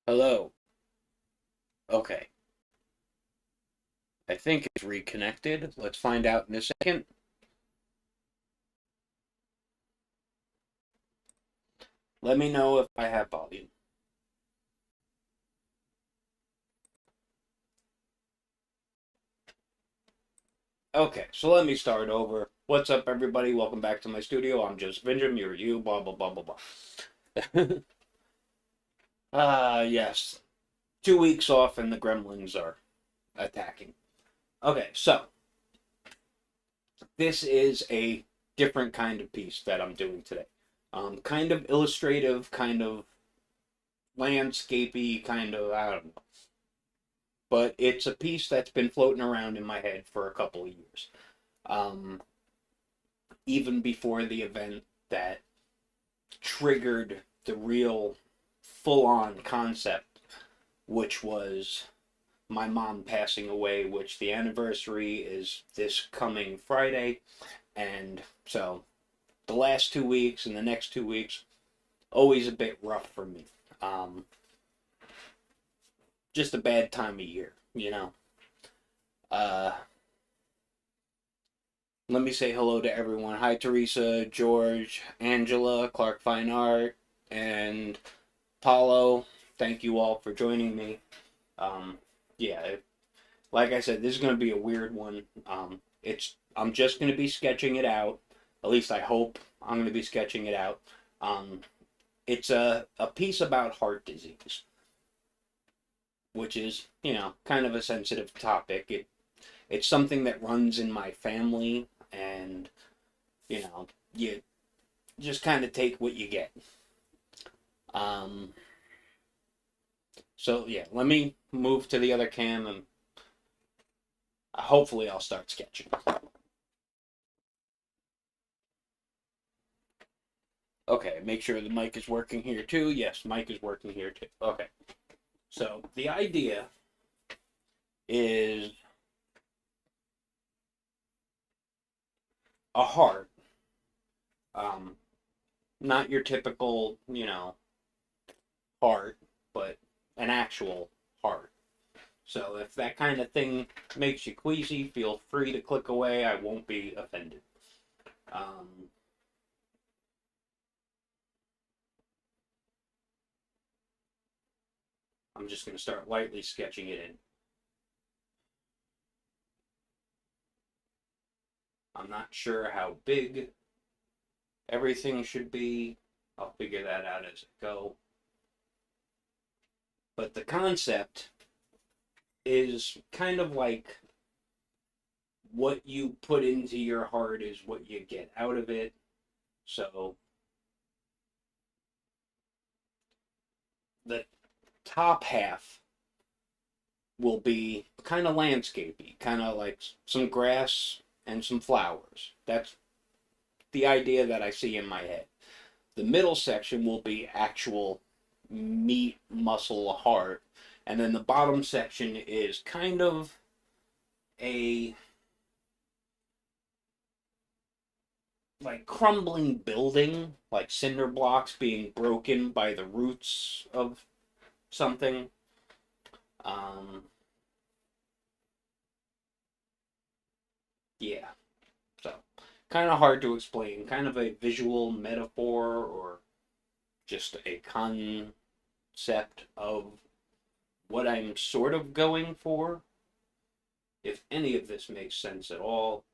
Hello. Okay. I think it's reconnected. Let's find out in a second. Let me know if I have volume. Okay, so let me start over. What's up, everybody? Welcome back to my studio. I'm just Finchum, you're you, blah, blah, blah, blah, blah. Yes. 2 weeks off and the gremlins are attacking. Okay, so this is a different kind of piece that I'm doing today. Kind of illustrative, kind of landscapey, kind of, I don't know, but it's a piece that's been floating around in my head for a couple of years. Um, Even before the event that triggered the real full on concept, which was my mom passing away, which the anniversary is this coming Friday. And so the last 2 weeks and the next 2 weeks, always a bit rough for me. Um, just a bad time of year, you know. Uh, Let me say hello to everyone. Hi, Teresa, George, Angela, Clark Fine Art, and Paulo. Thank you all for joining me. Um, yeah, like I said, this is going to be a weird one. I'm just going to be sketching it out. At least I hope I'm going to be sketching it out. Um, it's a piece about heart disease, which is, kind of a sensitive topic. It's something that runs in my family, and you just kind of take what you get. Um, so yeah, let me move to the other cam and hopefully I'll start sketching. Okay, make sure the mic is working here too. Yes, mic is working here too. Okay, so the idea is a heart. Um, Not your typical, heart, but an actual heart. So if that kind of thing makes you queasy, feel free to click away. I won't be offended. Um, I'm just going to start lightly sketching it in. I'm not sure how big everything should be. I'll figure that out as I go. But the concept is kind of like what you put into your heart is what you get out of it. So the top half will be kind of landscapey, kind of like some grass and some flowers. That's the idea that I see in my head. The middle section will be actual meat, muscle, heart, and then the bottom section is kind of a like crumbling building, like cinder blocks being broken by the roots of something. Um, yeah, so kind of hard to explain. Kind of a visual metaphor or just a concept of what I'm sort of going for. If any of this makes sense at all,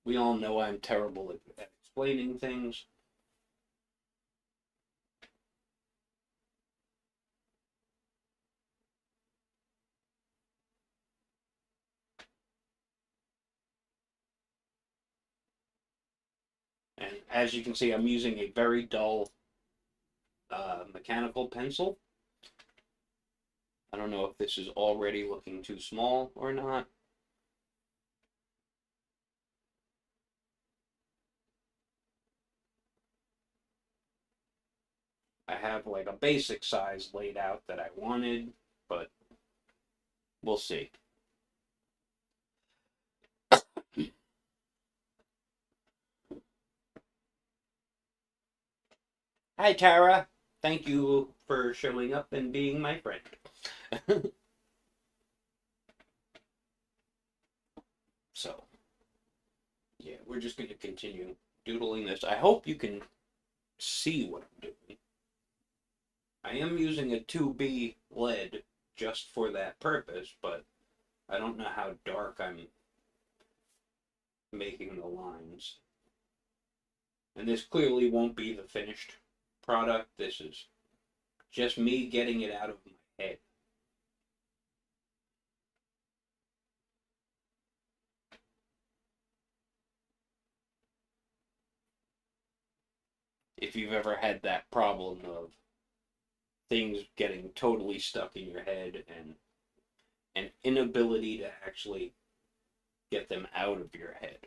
we all know I'm terrible at explaining things. And as you can see, I'm using a very dull mechanical pencil. I don't know if this is already looking too small or not. I have like a basic size laid out that I wanted, but we'll see. Hi, Tara. thank you for showing up and being my friend. So, yeah, we're just going to continue doodling this. I hope you can see what I'm doing. I am using a 2B lead just for that purpose, but I don't know how dark I'm making the lines. And this clearly won't be the finished product. This is just me getting it out of my head. If you've ever had that problem of things getting totally stuck in your head and an inability to actually get them out of your head.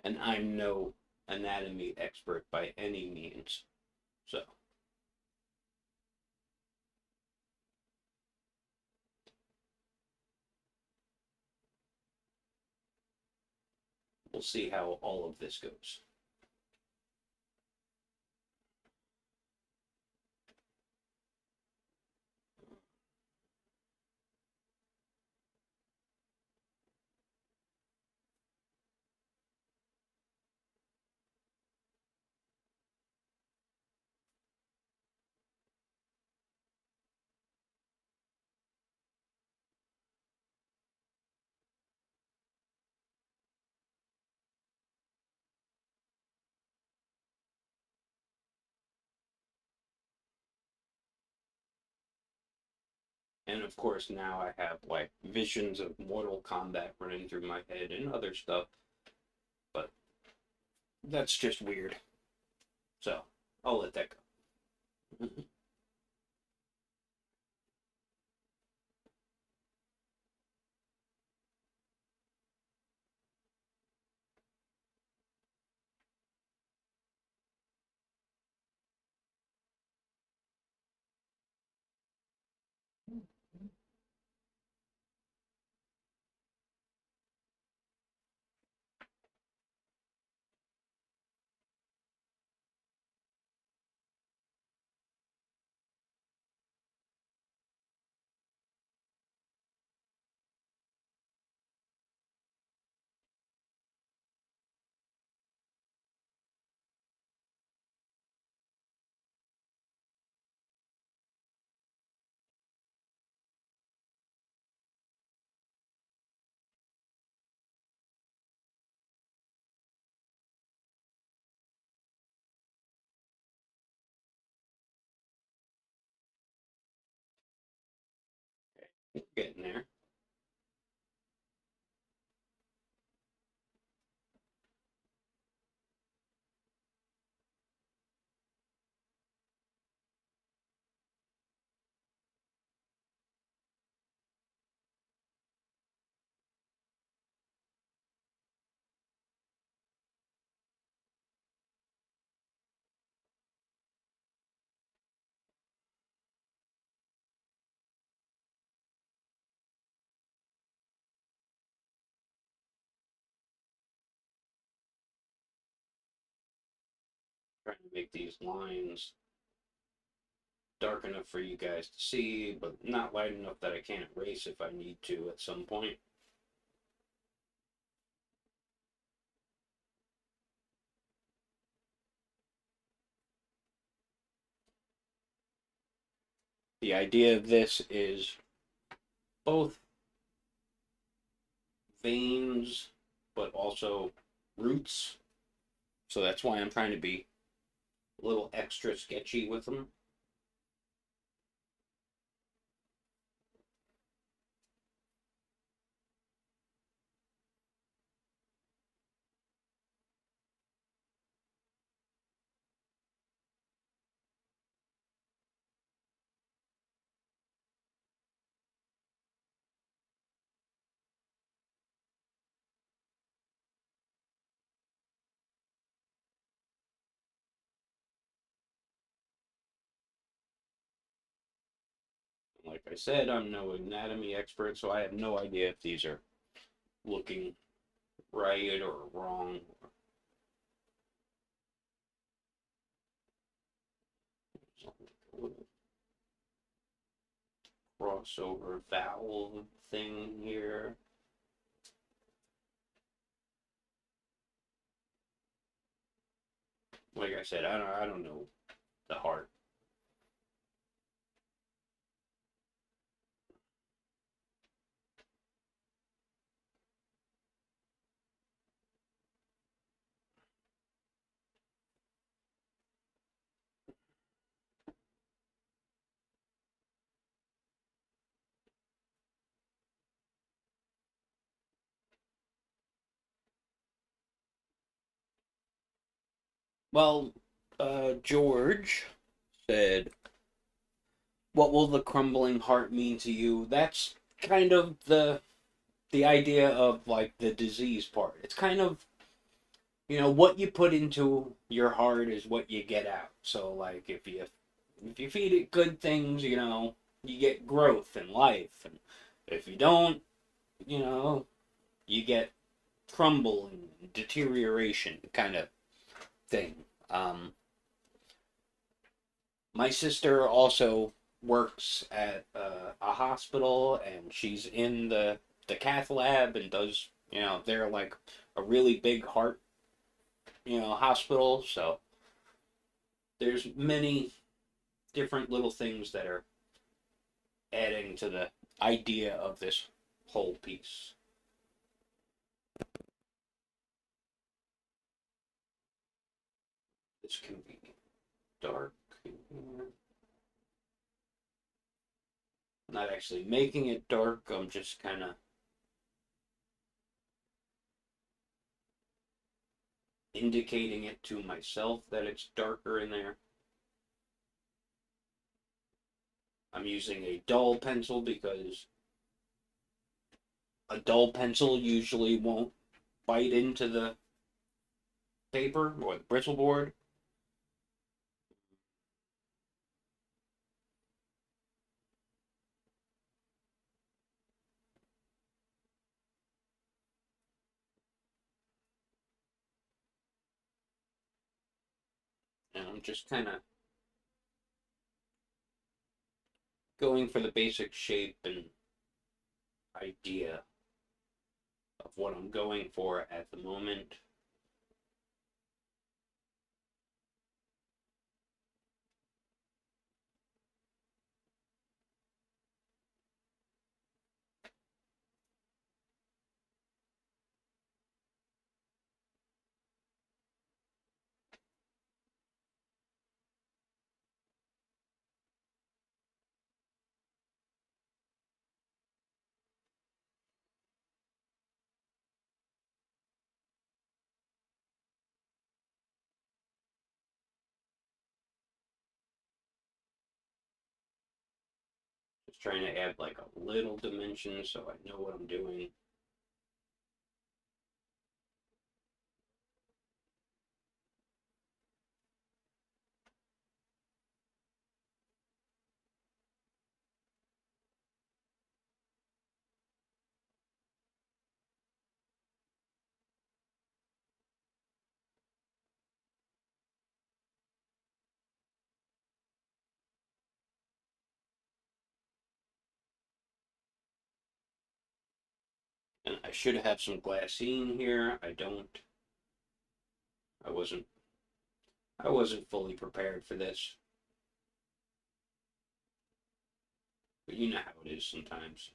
And I'm no anatomy expert by any means. So we'll see how all of this goes. And of course, now I have like visions of Mortal Kombat running through my head and other stuff, but that's just weird. So I'll let that go. Getting there. Trying to make these lines dark enough for you guys to see, but not light enough that I can't erase if I need to at some point. The idea of this is both veins, but also roots. So that's why I'm trying to be a little extra sketchy with them. like I said, I'm no anatomy expert, so I have no idea if these are looking right or wrong. Crossover valve thing here. Like I said, I don't know the heart. Well, George said, "What will the crumbling heart mean to you?" That's kind of the idea of like the disease part. It's kind of, what you put into your heart is what you get out. So like if you feed it good things, you get growth and life, and if you don't, you know, you get crumble and deterioration kind of thing. Um, my sister also works at a hospital, and she's in the cath lab and does, they're like a really big heart, hospital. So there's many different little things that are adding to the idea of this whole piece. This can be dark. I'm not actually making it dark, I'm just kind of indicating it to myself that it's darker in there. I'm using a dull pencil because a dull pencil usually won't bite into the paper or the bristle board. And I'm just kind of going for the basic shape and idea of what I'm going for at the moment. Just trying to add like a little dimension so I know what I'm doing. And I should have some glassine here. I don't. I wasn't I wasn't fully prepared for this. But you know how it is sometimes.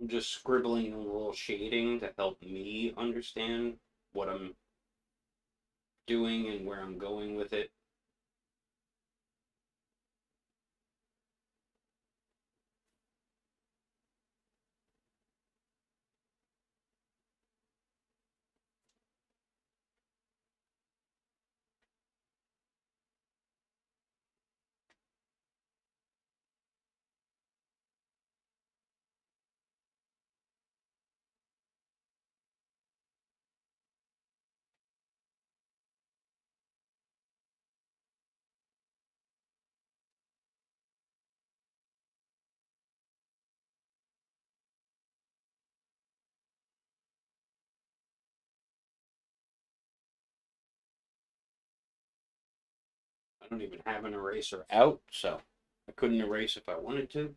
I'm just scribbling a little shading to help me understand what I'm doing and where I'm going with it. I don't even have an eraser out, so I couldn't erase if I wanted to.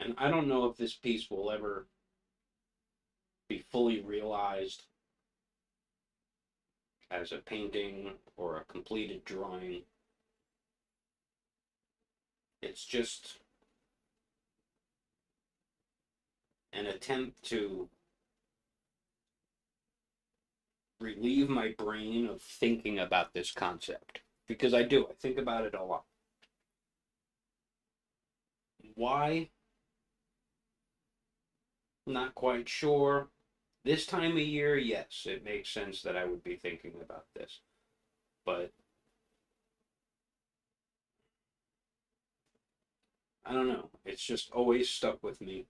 And I don't know if this piece will ever be fully realized as a painting or a completed drawing. It's just an attempt to relieve my brain of thinking about this concept. Because I do, I think about it a lot. Why? Not quite sure. This time of year, yes, it makes sense that I would be thinking about this. But I don't know. It's just always stuck with me.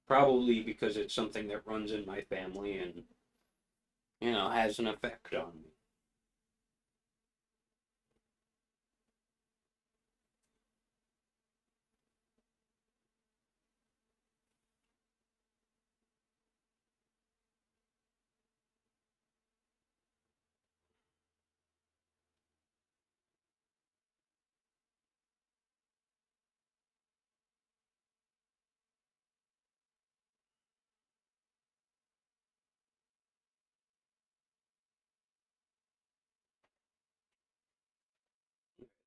Probably because it's something that runs in my family and, has an effect on me.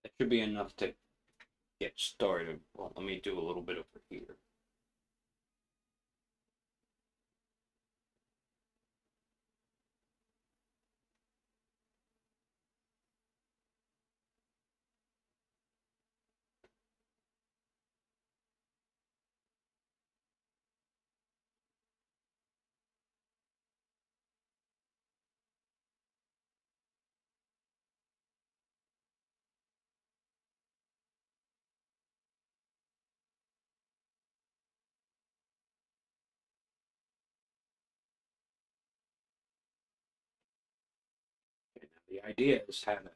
That should be enough to get started. Well, let me do a little bit over here. Okay, now the idea is how to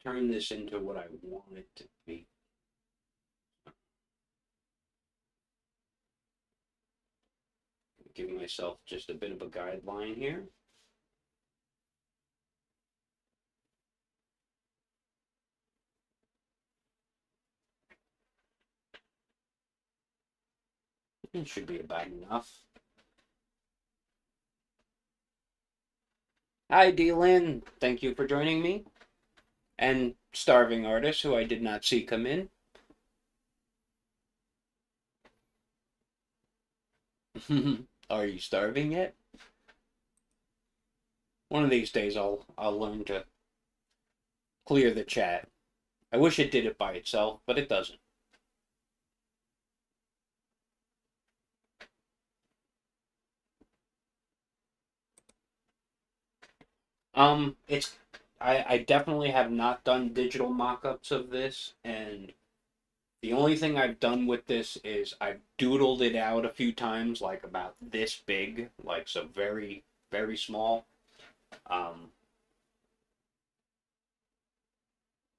turn this into what I want it to be. Give myself just a bit of a guideline here. It should be about enough. Hi, Lynn. Thank you for joining me. And Starving Artist, who I did not see come in. Are you starving yet? One of these days I'll learn to clear the chat. I wish it did it by itself, but it doesn't. It's I definitely have not done digital mock-ups of this, and the only thing I've done with this is I've doodled it out a few times, like about this big, like so very, very small. Um,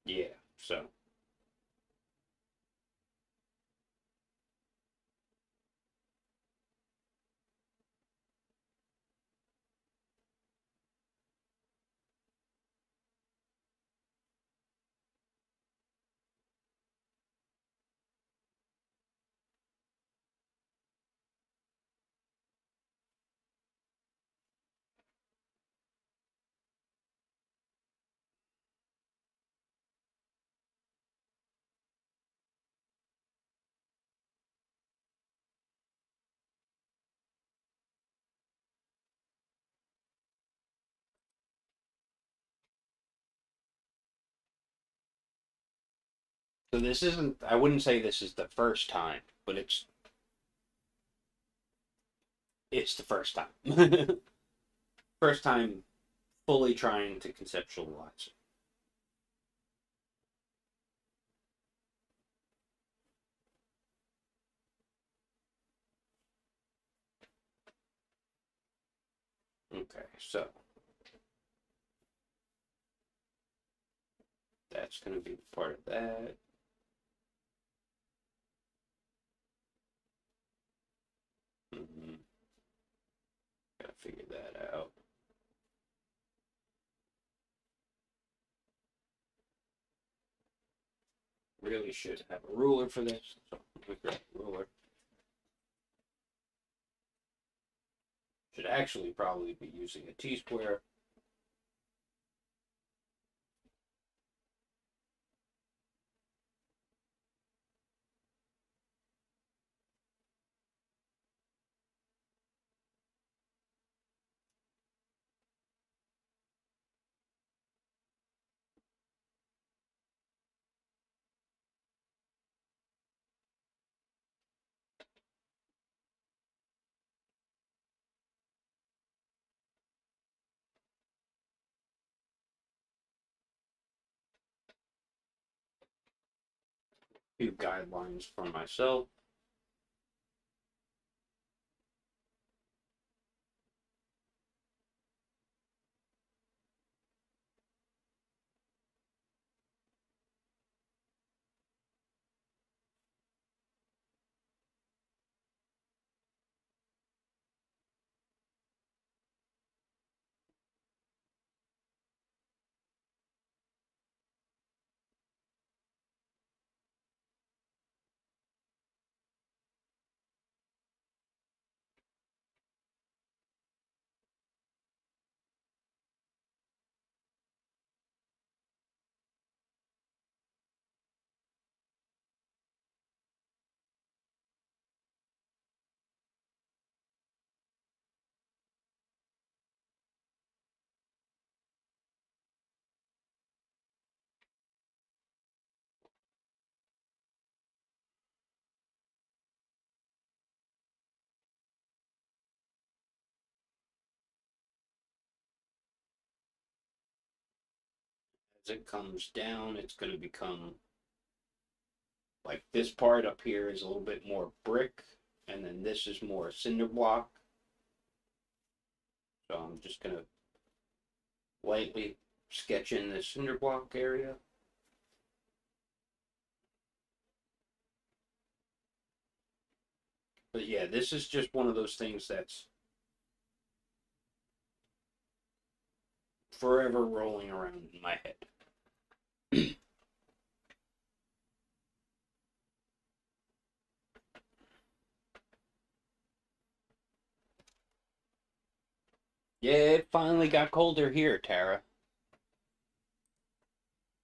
yeah, so this isn't. I wouldn't say this is the first time, but it's the first time. First time fully trying to conceptualize it. Okay, so that's going to be part of that. Mm-hmm. Gotta figure that out. Really should have a ruler for this. So let me grab a ruler. Should actually probably be using a T-square. Few guidelines for myself. As it comes down, it's going to become like this part up here is a little bit more brick, and then this is more cinder block. So I'm just going to lightly sketch in the cinder block area. But yeah, this is just one of those things that's forever rolling around in my head. Yeah, it finally got colder here, Tara.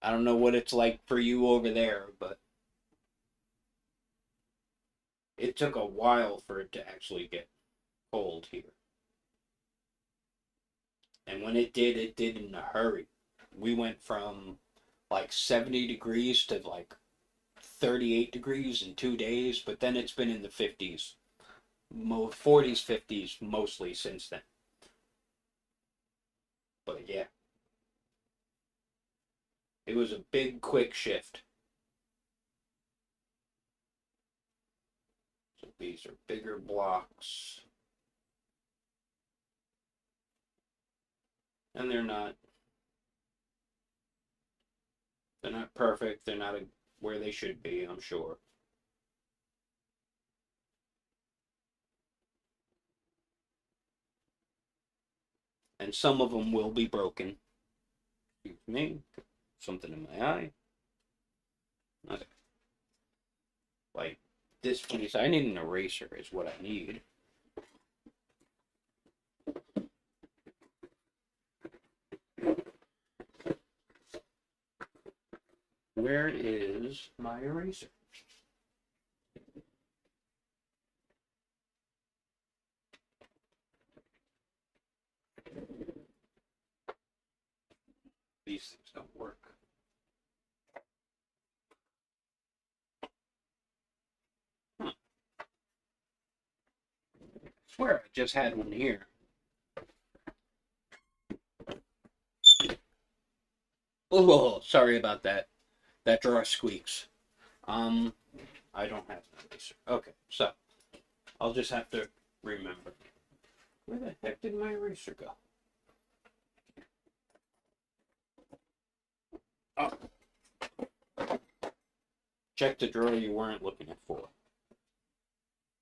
I don't know what it's like for you over there, but it took a while for it to actually get cold here. And when it did in a hurry. We went from like 70 degrees to like 38 degrees in 2 days, but then it's been in the 50s, 40s, 50s mostly since then. But yeah, It was a big, quick shift. So these are bigger blocks. And they're not perfect. They're not where they should be, I'm sure. And some of them will be broken. Excuse me. Something in my eye. Okay. Like this piece, I need an eraser is what I need. Where is my eraser? These things don't work. I swear I just had one here. Oh, sorry about that. That drawer squeaks. I don't have an eraser. Okay, so I'll just have to remember. Where the heck did my eraser go? Oh. Check the drawer you weren't looking for.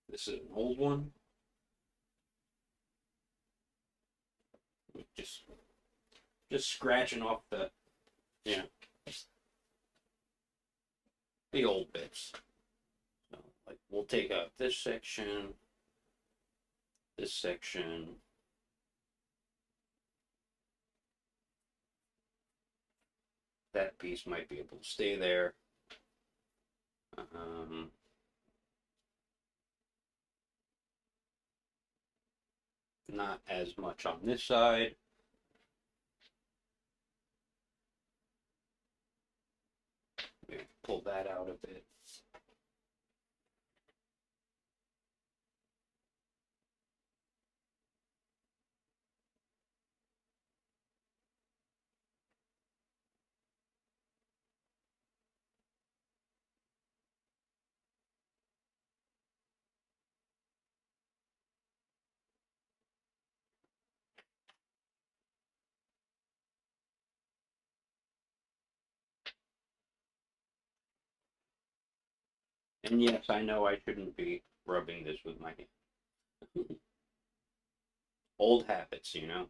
This is an old one. Just scratching off the, you know, the old bits. So, like, we'll take out this section, that piece might be able to stay there. Not as much on this side. Maybe pull that out a bit. And yes, I know I shouldn't be rubbing this with my hand. Old habits, you know.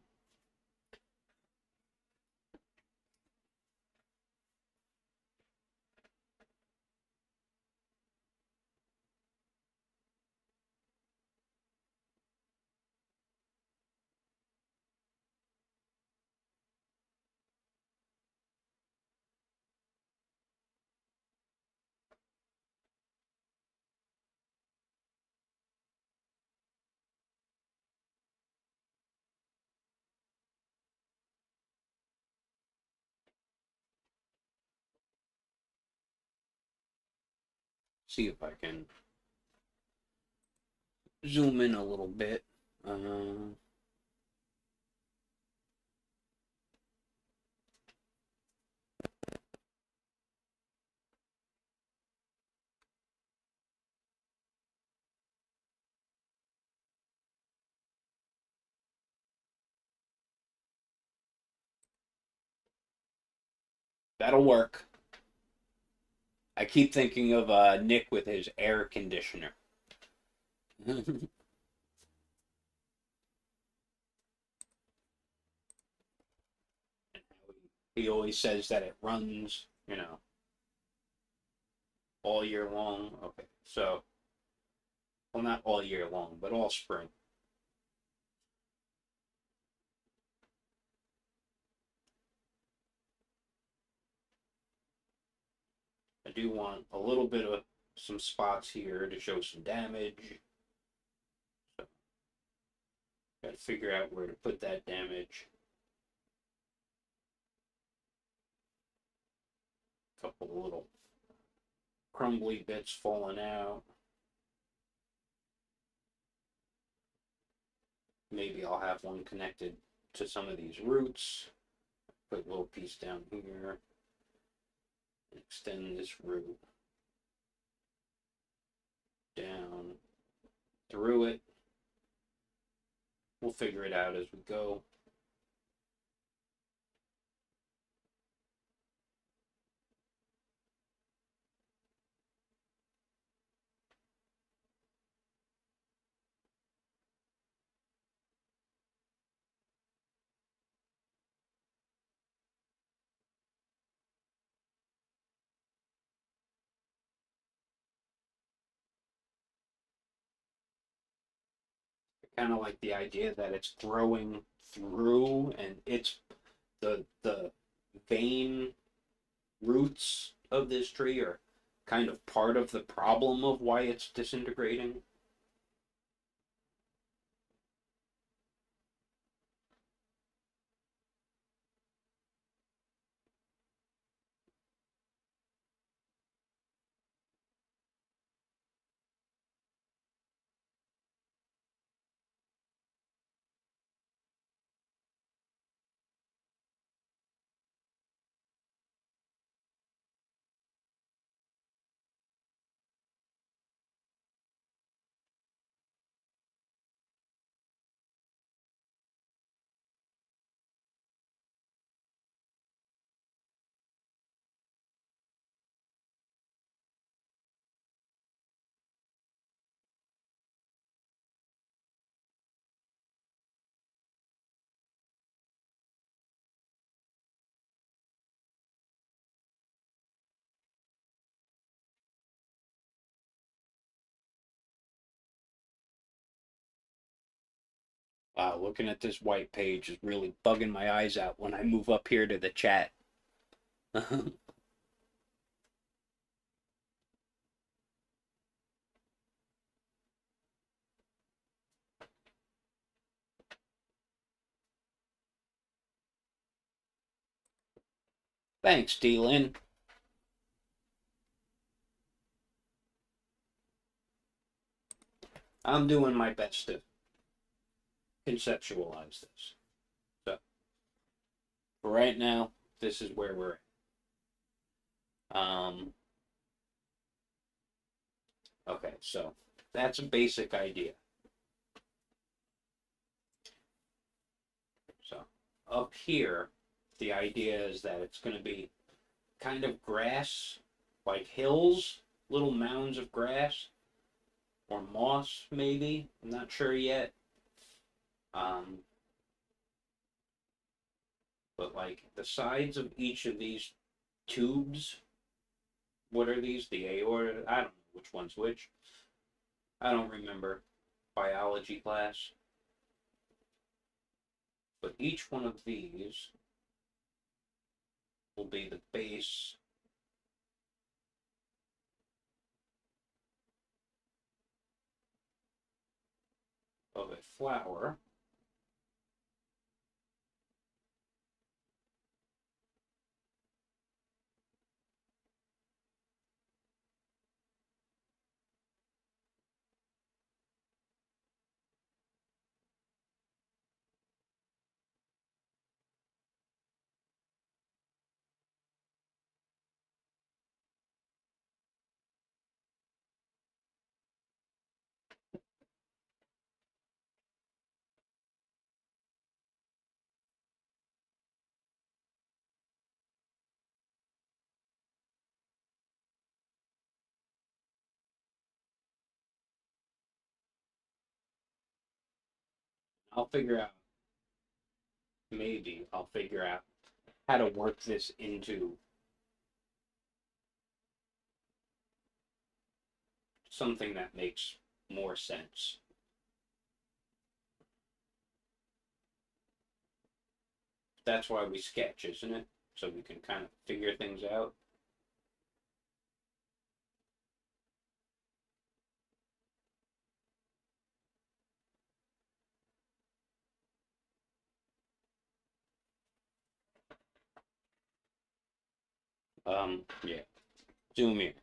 See if I can zoom in a little bit. That'll work. I keep thinking of Nick with his air conditioner. He always says that it runs, you know, all year long. Okay, so, well, not all year long, but all spring. I do want a little bit of some spots here to show some damage. So, got to figure out where to put that damage. A couple of little crumbly bits falling out. Maybe I'll have one connected to some of these roots. Put a little piece down here. Extend this root down through it. We'll figure it out as we go. Kind of like the idea that it's growing through, and it's the vein roots of this tree are kind of part of the problem of why it's disintegrating. Wow, looking at this white page is really bugging my eyes out when I move up here to the chat. Thanks, D. Lynn. I'm doing my best to conceptualize this. So, for right now, this is where we're at. Okay, so that's a basic idea. So, up here, the idea is that it's going to be kind of grass, like hills, little mounds of grass, or moss, maybe. I'm not sure yet. Um, but like the sides of each of these tubes, what are these? The aorta? I don't know which one's which. I don't remember biology class. But each one of these will be the base of a flower. I'll figure out, maybe I'll figure out how to work this into something that makes more sense. That's why we sketch, isn't it? So we can kind of figure things out. Yeah. Zoom here.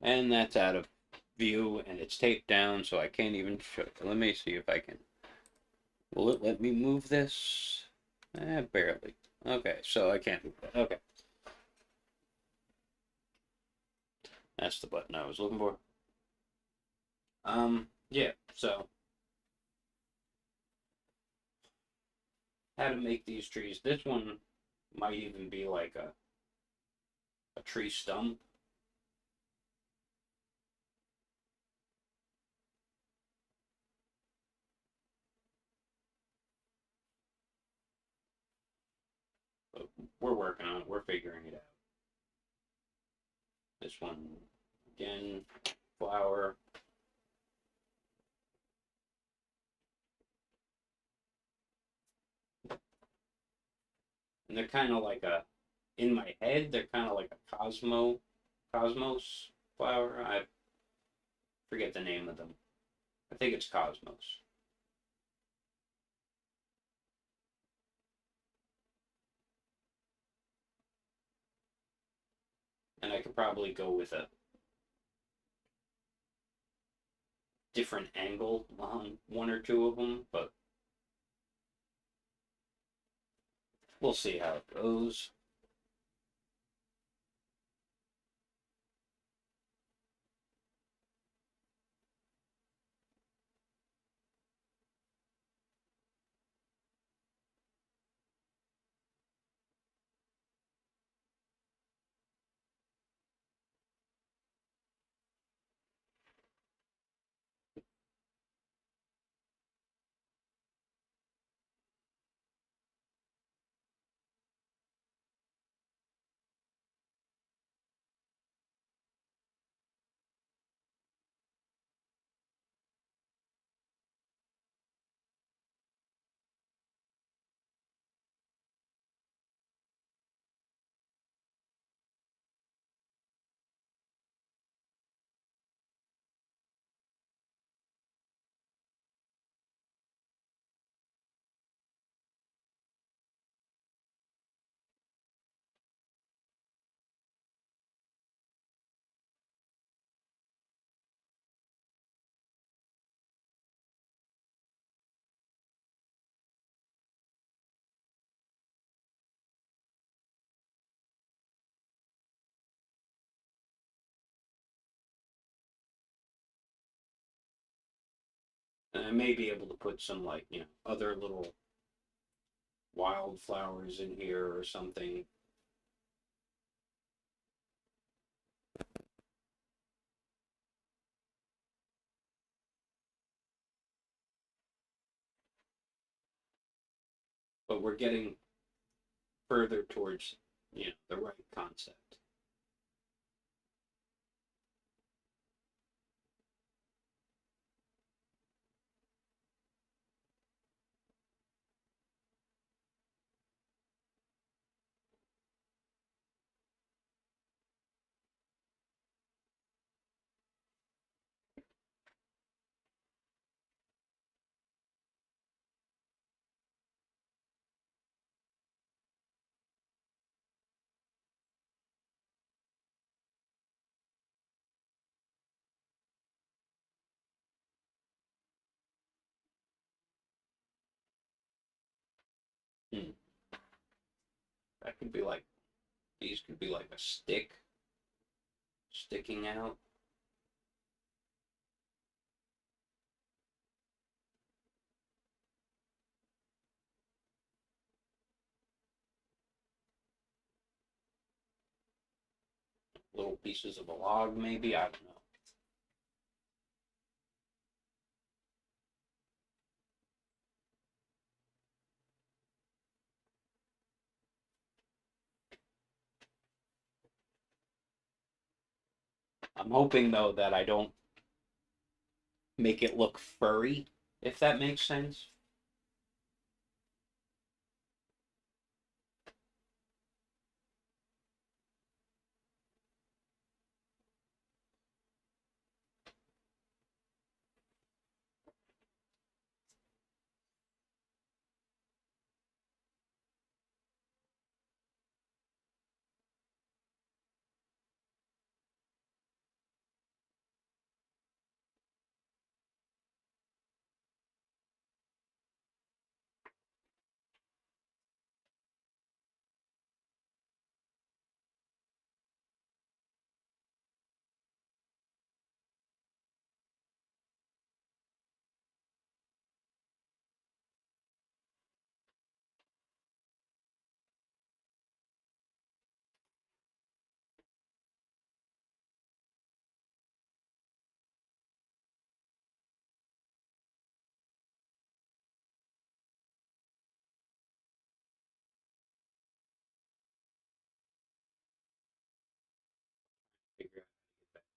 And that's out of view, and it's taped down, so I can't even show it. Let me see if I can. Will it let me move this? Barely. Okay, so I can't move that. Okay. That's the button I was looking for. Yeah, so how to make these trees. This one might even be like a tree stump. But we're working on it. We're figuring it out. This one, again, flower. And they're kind of like in my head, they're kind of like a cosmos flower. I forget the name of them. I think it's cosmos. And I could probably go with a different angle on one or two of them, but we'll see how it goes. And I may be able to put some like, other little wildflowers in here or something. But we're getting further towards, the right concept. Hmm. That could be like, these could be like a stick sticking out. Little pieces of a log, maybe. I don't know. I'm hoping though that I don't make it look furry, if that makes sense.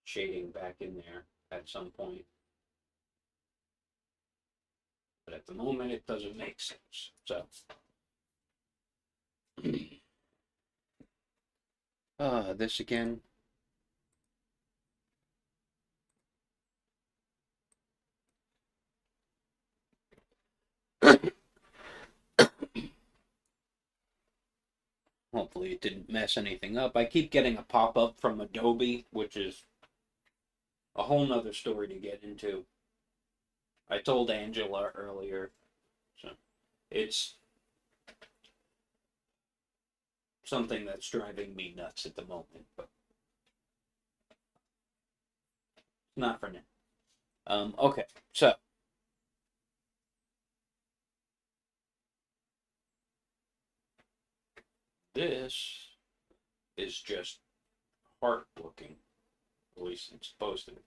shading back in there at some point. But at the moment, it doesn't make sense. So, this again. Hopefully it didn't mess anything up. I keep getting a pop-up from Adobe, which is a whole nother story to get into. I told Angela earlier, so it's something that's driving me nuts at the moment, but not for now. Okay, so this is just heart looking. At least it's supposed to be.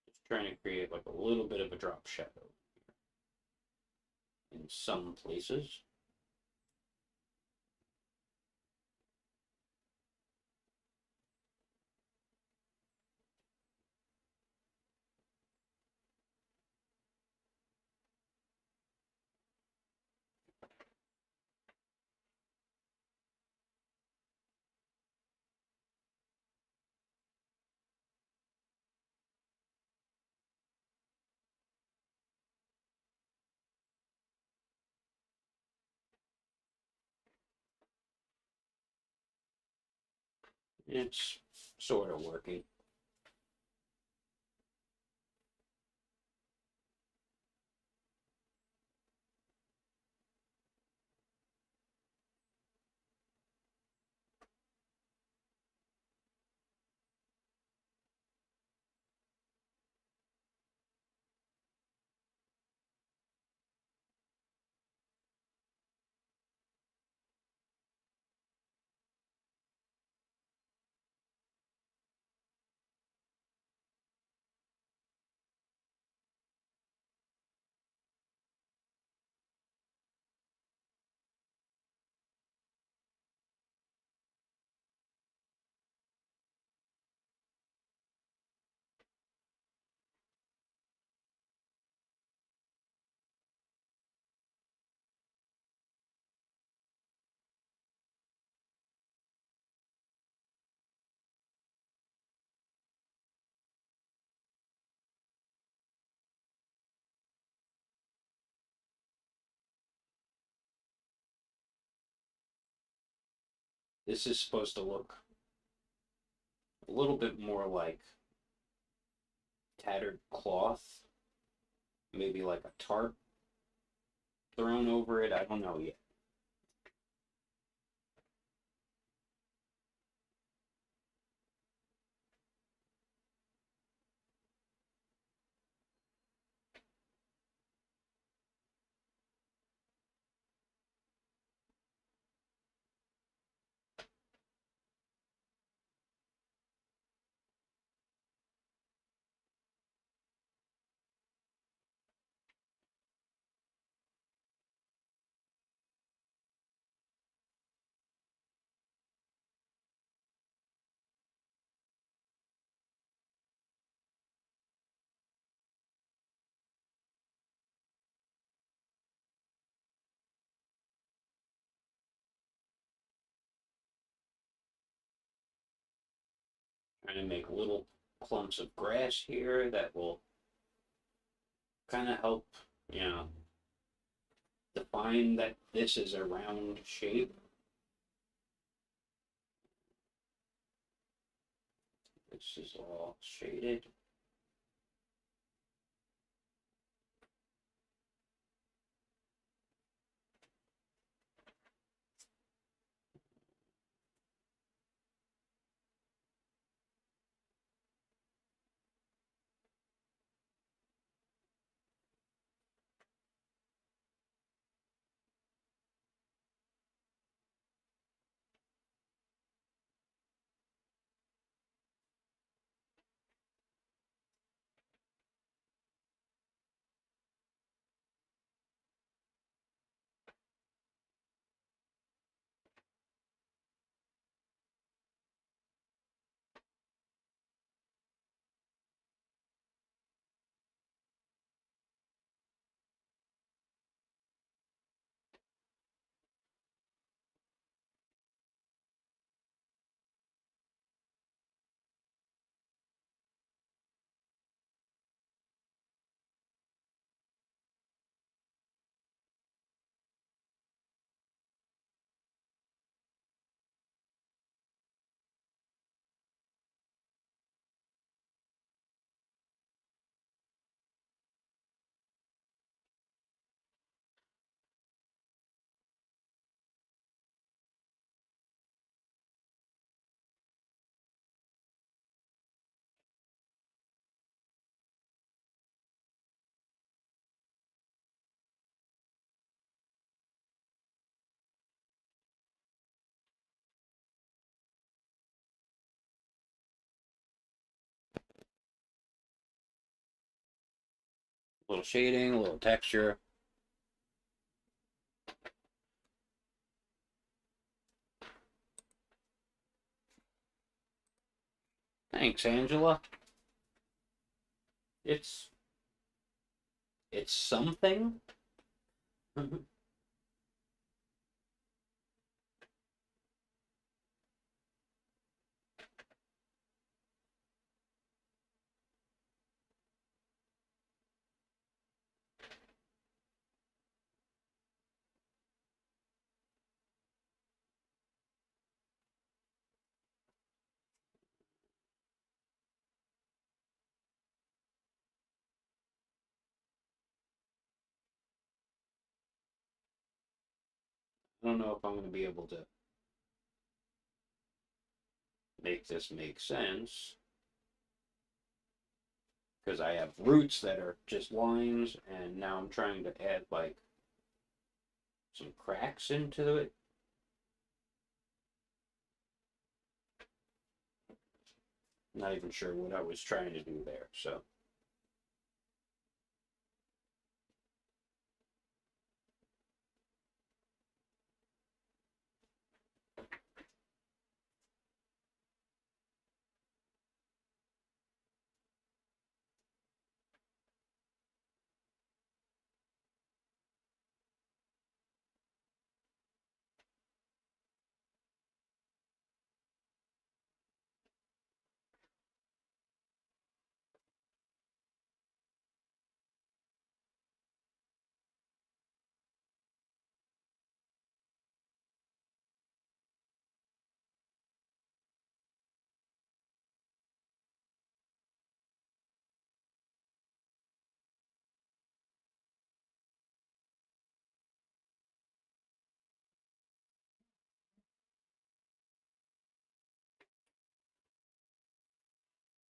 Just trying to create like a little bit of a drop shadow in some places. It's sort of working. This is supposed to look a little bit more like tattered cloth, maybe like a tarp thrown over it. I don't know yet. Trying to make little clumps of grass here that will kind of help, you know, define that this is a round shape. This is all shaded. A little shading, a little texture. Thanks, Angela. It's it's something. I don't know if I'm going to be able to make this make sense because I have roots that are just lines, and now I'm trying to add like some cracks into it. Not even sure what I was trying to do there, so.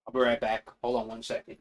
I'll be right back. Hold on 1 second.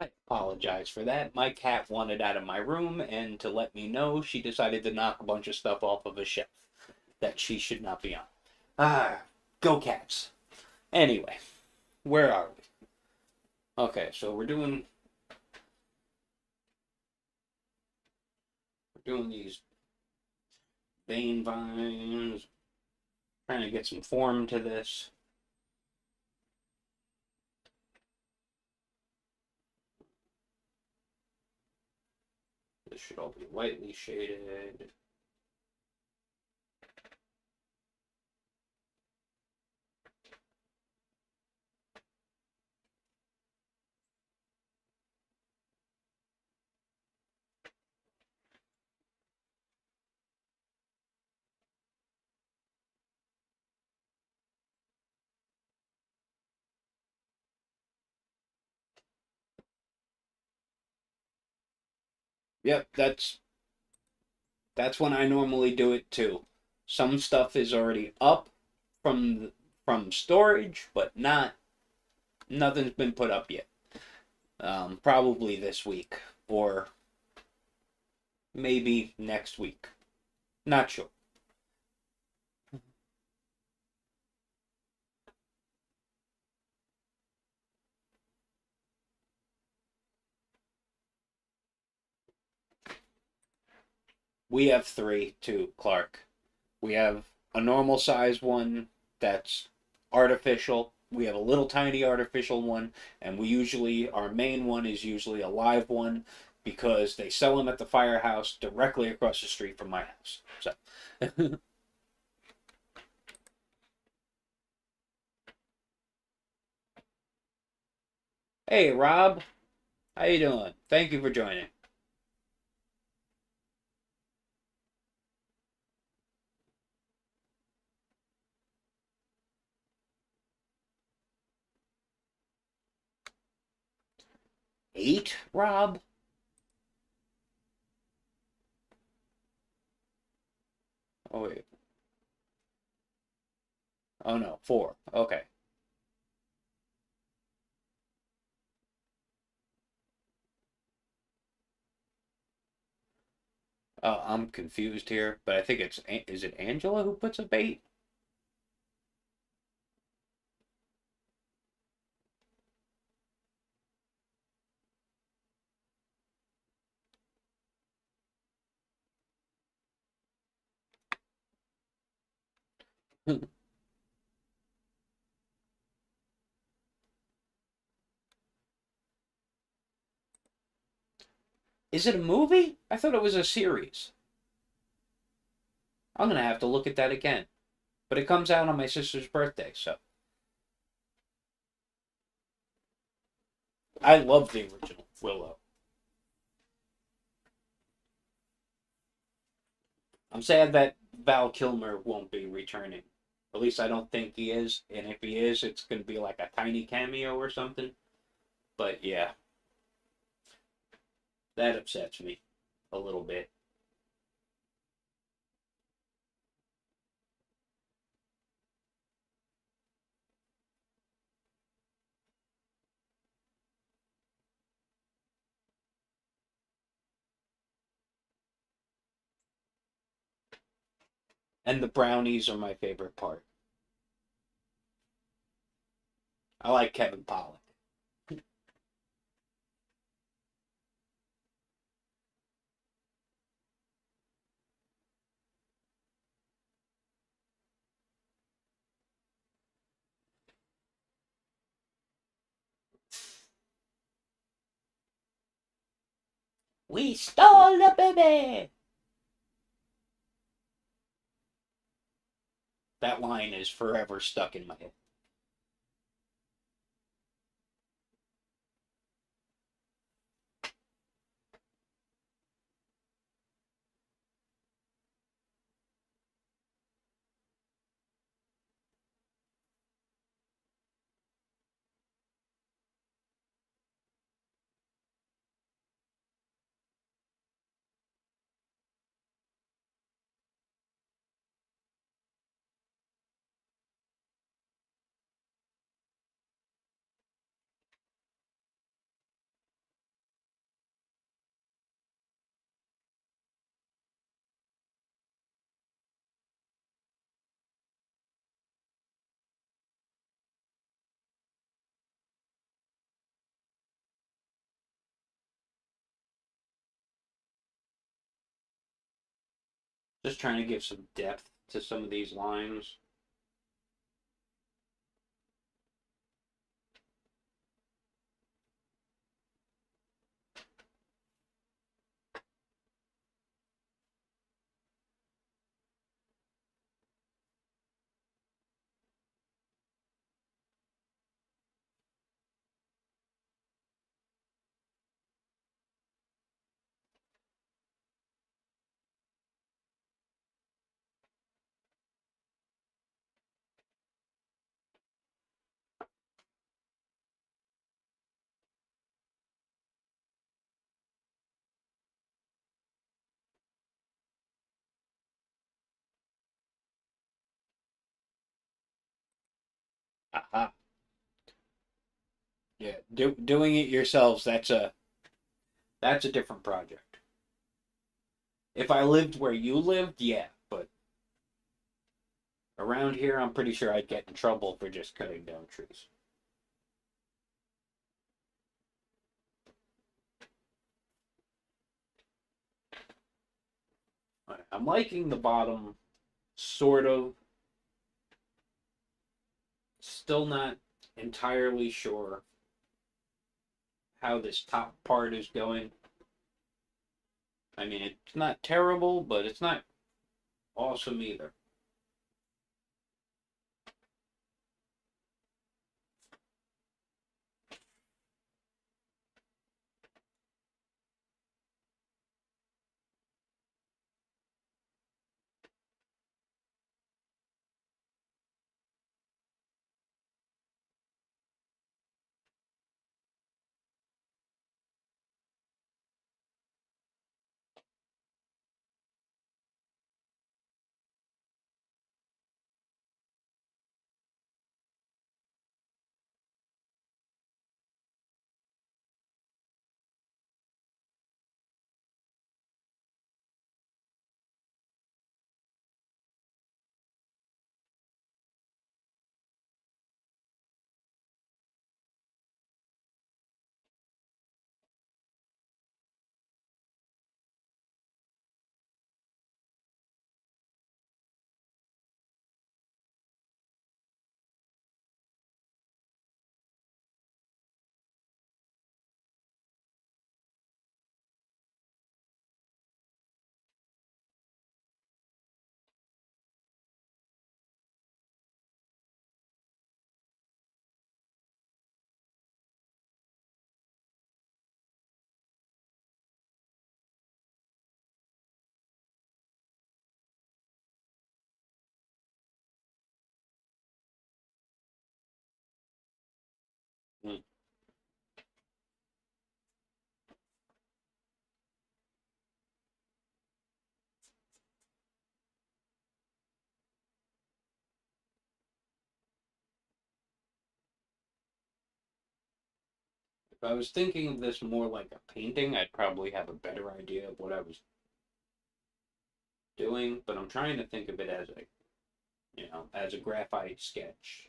I apologize for that. My cat wanted out of my room, and to let me know, she decided to knock a bunch of stuff off of a shelf that she should not be on. Ah, go cats. Anyway, where are we? Okay, so we're doing these vein vines, trying to get some form to this. This should all be lightly shaded. Yep, that's when I normally do it too. Some stuff is already up from storage, but nothing's been put up yet. Probably this week or maybe next week. Not sure. We have three too, Clark. We have a normal size one that's artificial. We have a little tiny artificial one, and our main one is usually a live one because they sell them at the firehouse directly across the street from my house. So, hey Rob, how you doing? Thank you for joining. 8, Rob? Oh wait. Oh no, 4. Okay. I'm confused here, but I think is it Angela who puts a bait? Is it a movie? I thought it was a series. I'm gonna have to look at that again. But it comes out on my sister's birthday, so I love the original Willow. I'm sad that Val Kilmer won't be returning. At least I don't think he is, and if he is, it's gonna be like a tiny cameo or something. But yeah, that upsets me a little bit. And the brownies are my favorite part. I like Kevin Pollak. We stole the baby. That line is forever stuck in my head. Just trying to give some depth to some of these lines. Doing it yourselves, that's a different project. If I lived where you lived, yeah, but around here, I'm pretty sure I'd get in trouble for just cutting down trees. I'm liking the bottom, sort of. Still not entirely sure how this top part is going. I mean, it's not terrible, but it's not awesome either. Mm. If I was thinking of this more like a painting, I'd probably have a better idea of what I was doing, but I'm trying to think of it as as a graphite sketch.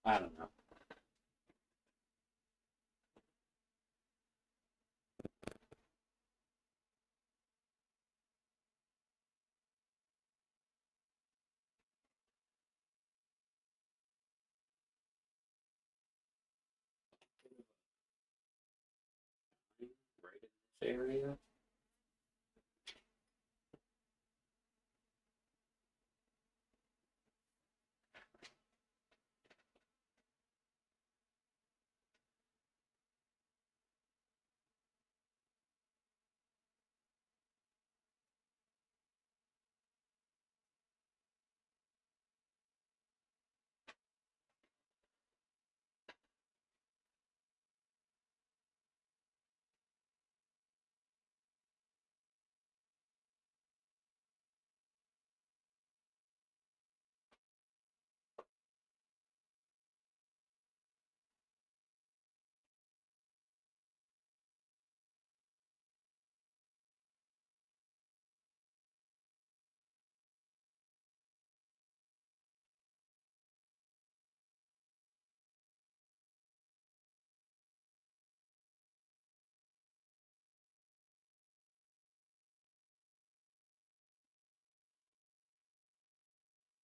I don't know. Right in this area.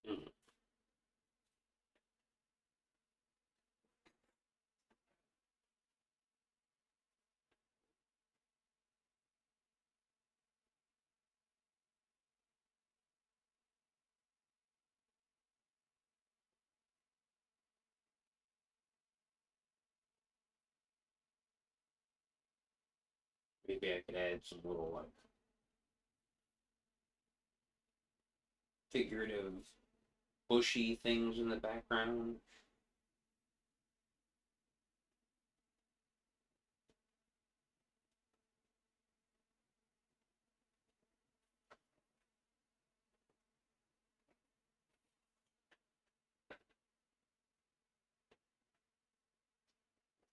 Mm. Maybe I could add some little like figurative, bushy things in the background.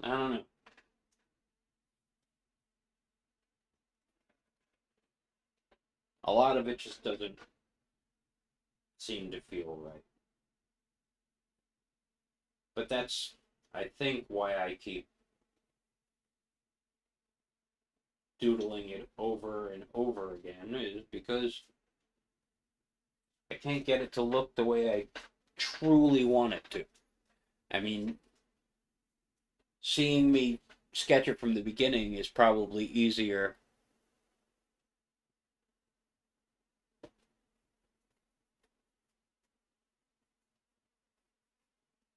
I don't know. A lot of it just doesn't seem to feel right. But that's, I think, why I keep doodling it over and over again, is because I can't get it to look the way I truly want it to. I mean, seeing me sketch it from the beginning is probably easier.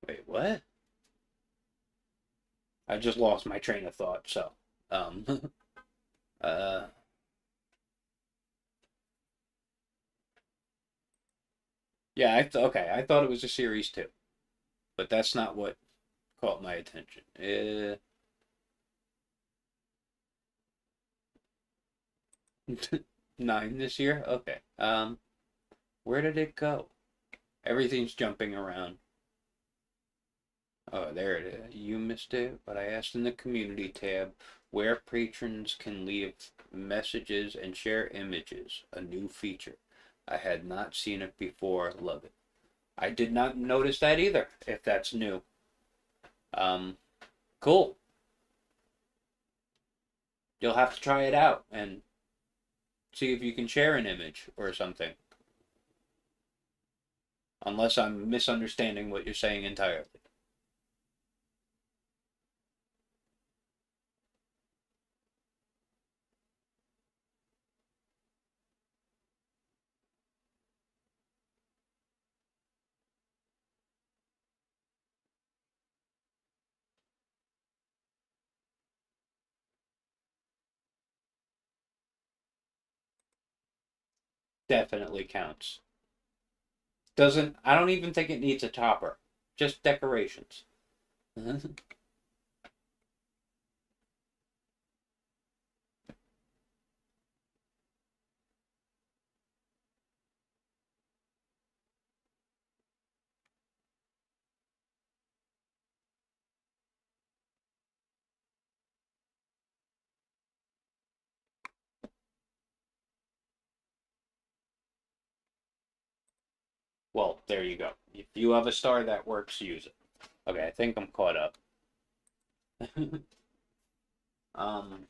Wait, what? I just lost my train of thought, so. Um, uh, yeah, okay, I thought it was a series too, but that's not what caught my attention. 9 this year? Okay. Where did it go? Everything's jumping around. Oh, there it is. You missed it, but I asked in the community tab where patrons can leave messages and share images, a new feature. I had not seen it before. Love it. I did not notice that either, if that's new. Um, cool. You'll have to try it out and see if you can share an image or something. Unless I'm misunderstanding what you're saying entirely. Definitely counts. Doesn't, I don't even think it needs a topper. Just decorations. Well, there you go. If you have a star that works, use it. Okay, I think I'm caught up. um,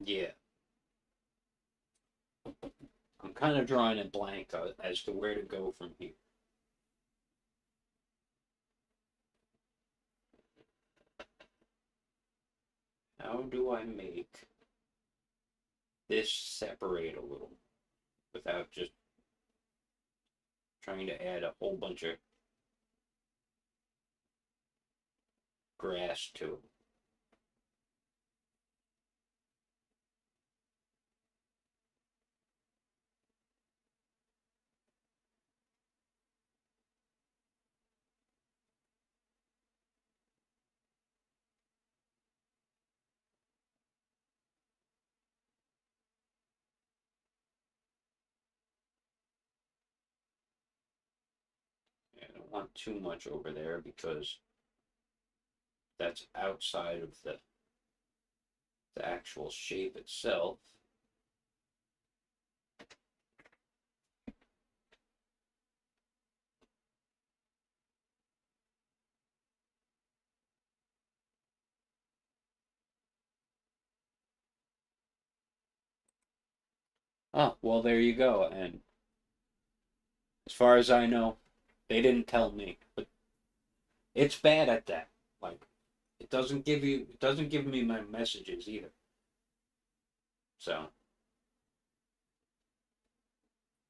yeah, I'm kind of drawing a blank as to where to go from here. How do I make this separate a little without just trying to add a whole bunch of grass to it? I don't want too much over there because that's outside of the actual shape itself. Oh, well, there you go. And as far as I know, they didn't tell me, but it's bad at that. Like, it doesn't give me my messages either. So,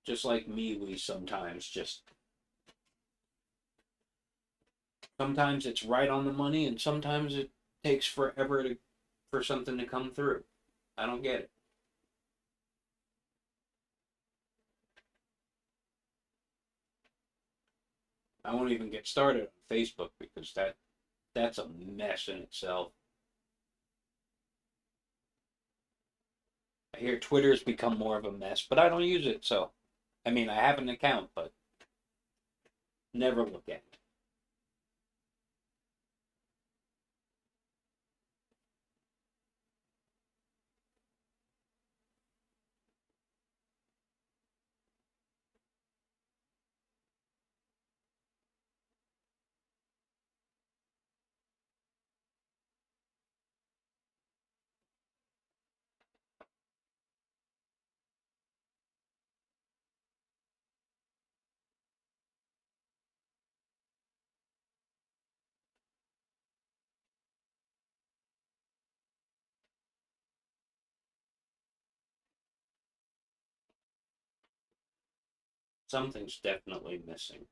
just like me, we sometimes just, sometimes it's right on the money and sometimes it takes forever for something to come through. I don't get it. I won't even get started on Facebook because that's a mess in itself. I hear Twitter's become more of a mess, but I don't use it, so I mean, I have an account, but never look at it. Something's definitely missing.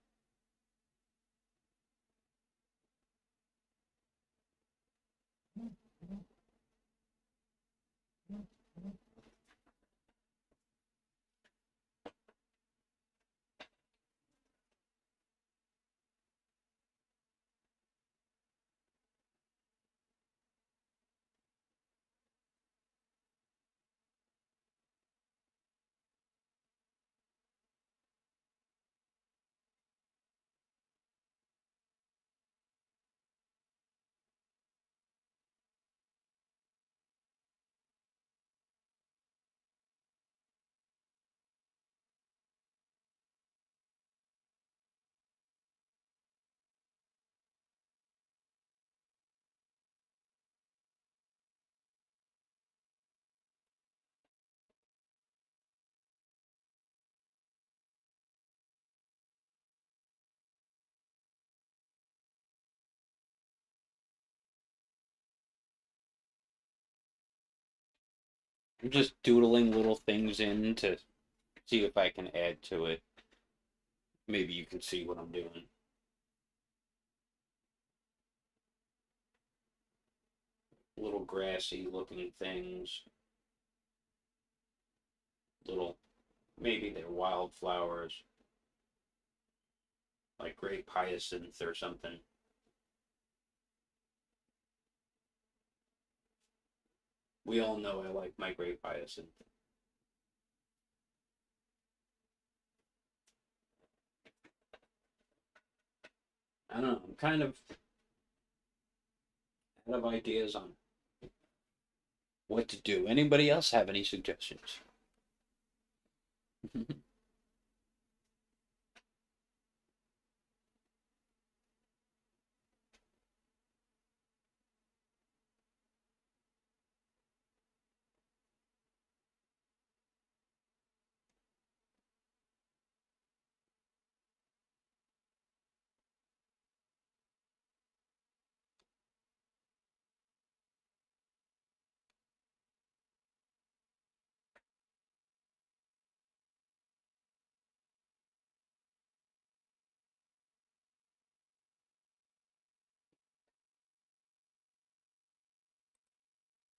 I'm just doodling little things in to see if I can add to it. Maybe you can see what I'm doing. Little grassy looking things. Little, maybe they're wildflowers, like grape hyacinth or something. We all know I like my grape hyacinth. I don't know, I'm kind of out of ideas on what to do. Anybody else have any suggestions?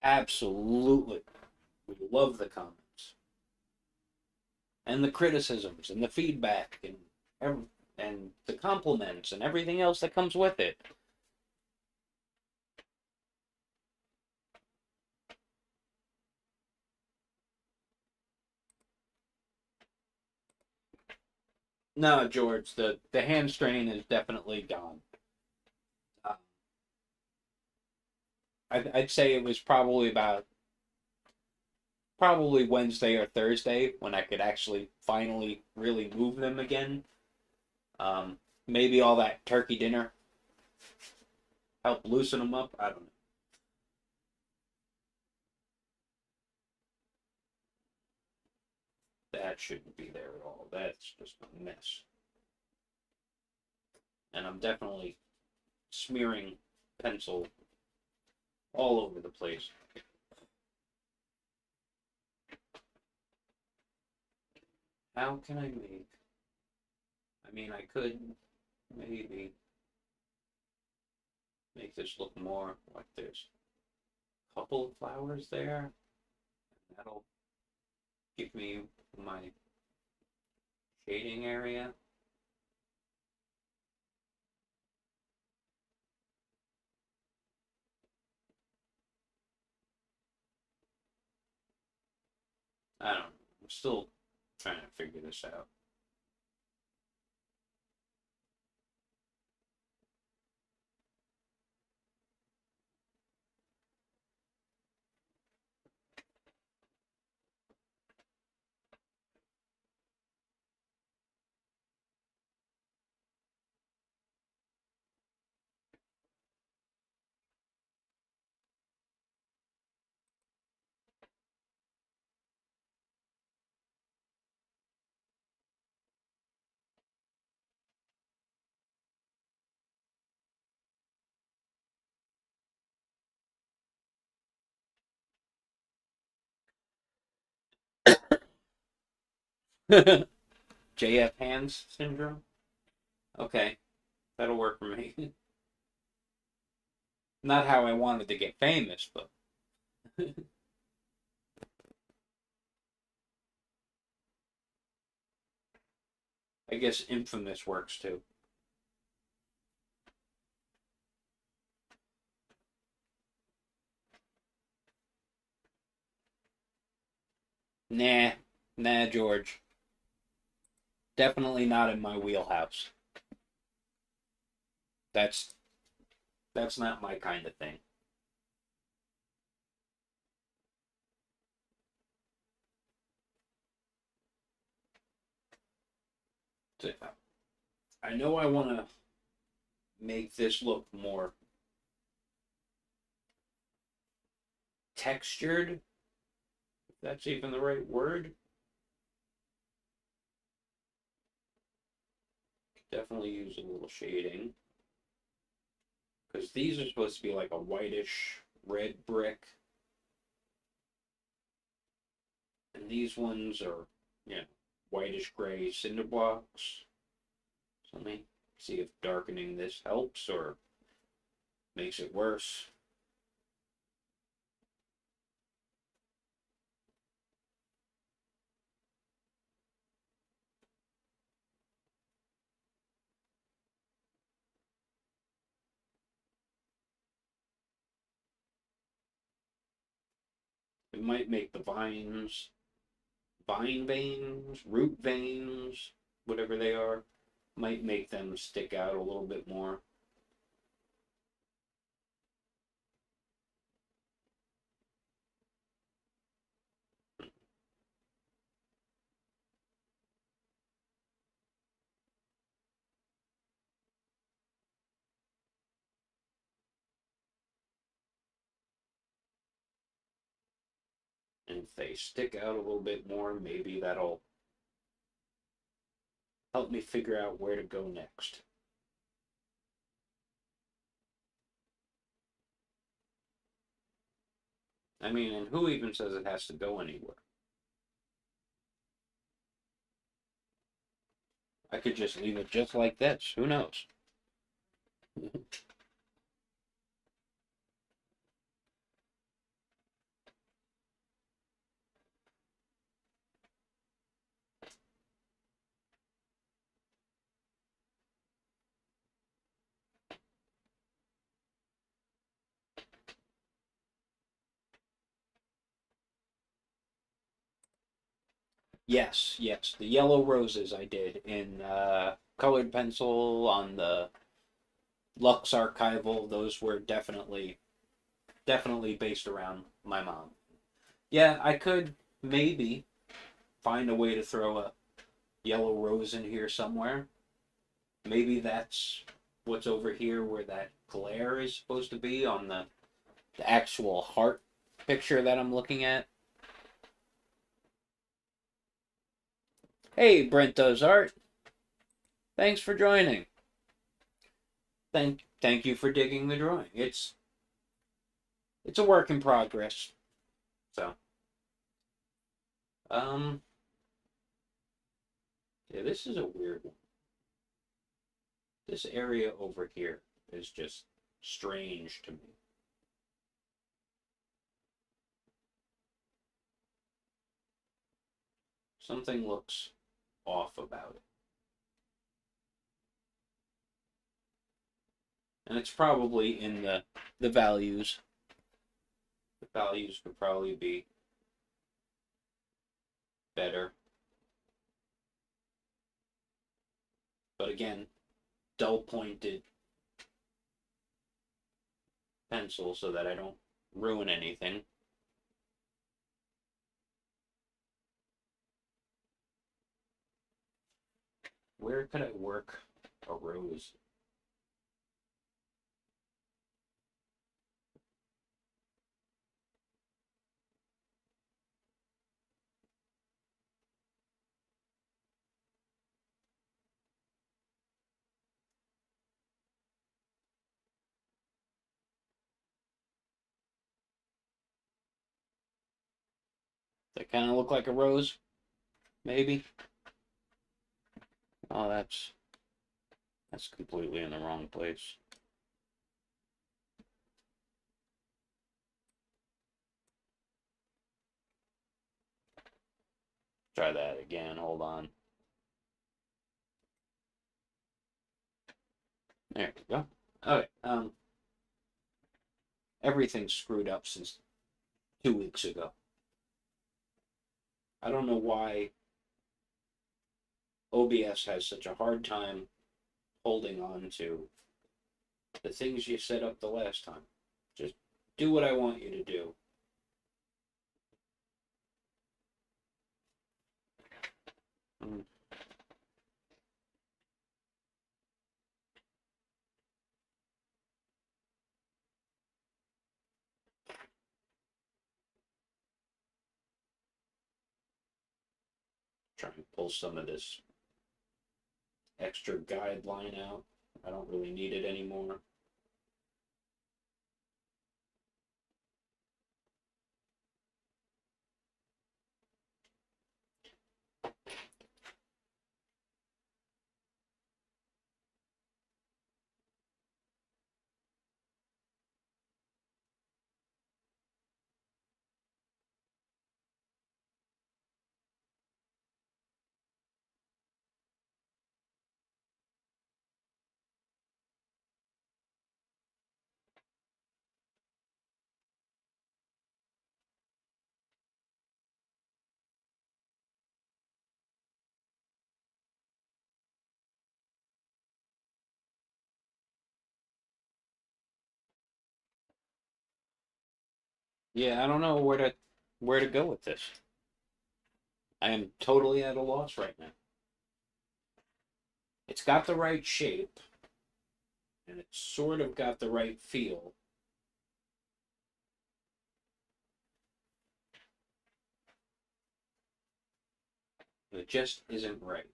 Absolutely. We love the comments and the criticisms and the feedback and the compliments and everything else that comes with it. No, George, the hand strain is definitely gone. Uh, I'd say it was probably Wednesday or Thursday when I could actually finally really move them again. Maybe all that turkey dinner helped loosen them up. I don't know. That shouldn't be there at all. That's just a mess. And I'm definitely smearing pencil all over the place. How can I make? I mean, I could maybe make this look more like there's a couple of flowers there. And that'll give me my shading area. I don't know. I'm still trying to figure this out. JF Hands syndrome? Okay, that'll work for me. Not how I wanted to get famous, but I guess infamous works too. Nah, nah, George. Definitely not in my wheelhouse. That's that's not my kind of thing. So, I know I want to make this look more textured, if that's even the right word. Definitely use a little shading. Because these are supposed to be like a whitish red brick. And these ones are, you know, whitish gray cinder blocks. So let me see if darkening this helps or makes it worse. It might make the vine veins, root veins, whatever they are, might make them stick out a little bit more. And if they stick out a little bit more, maybe that'll help me figure out where to go next. I mean, and who even says it has to go anywhere? I could just leave it just like this. Who knows? Yes, yes. The yellow roses I did in colored pencil on the Lux Archival. Those were definitely based around my mom. Yeah, I could maybe find a way to throw a yellow rose in here somewhere. Maybe that's what's over here where that glare is supposed to be on the actual heart picture that I'm looking at. Hey, Brent does art. Thanks for joining. Thank you for digging the drawing. It's a work in progress. So, um, yeah, this is a weird one. This area over here is just strange to me. Something looks off about it. And it's probably in the values. The values could probably be better. But again, dull pointed pencil so that I don't ruin anything. Where could I work a rose? That kind of look like a rose, maybe. Oh, that's completely in the wrong place. Try that again. Hold on. There we go. Okay. Everything's screwed up since 2 weeks ago. I don't know why OBS has such a hard time holding on to the things you set up the last time. Just do what I want you to do. Try and pull some of this extra guideline out. I don't really need it anymore. Yeah, I don't know where to go with this. I am totally at a loss right now. It's got the right shape, and it's sort of got the right feel. It just isn't right.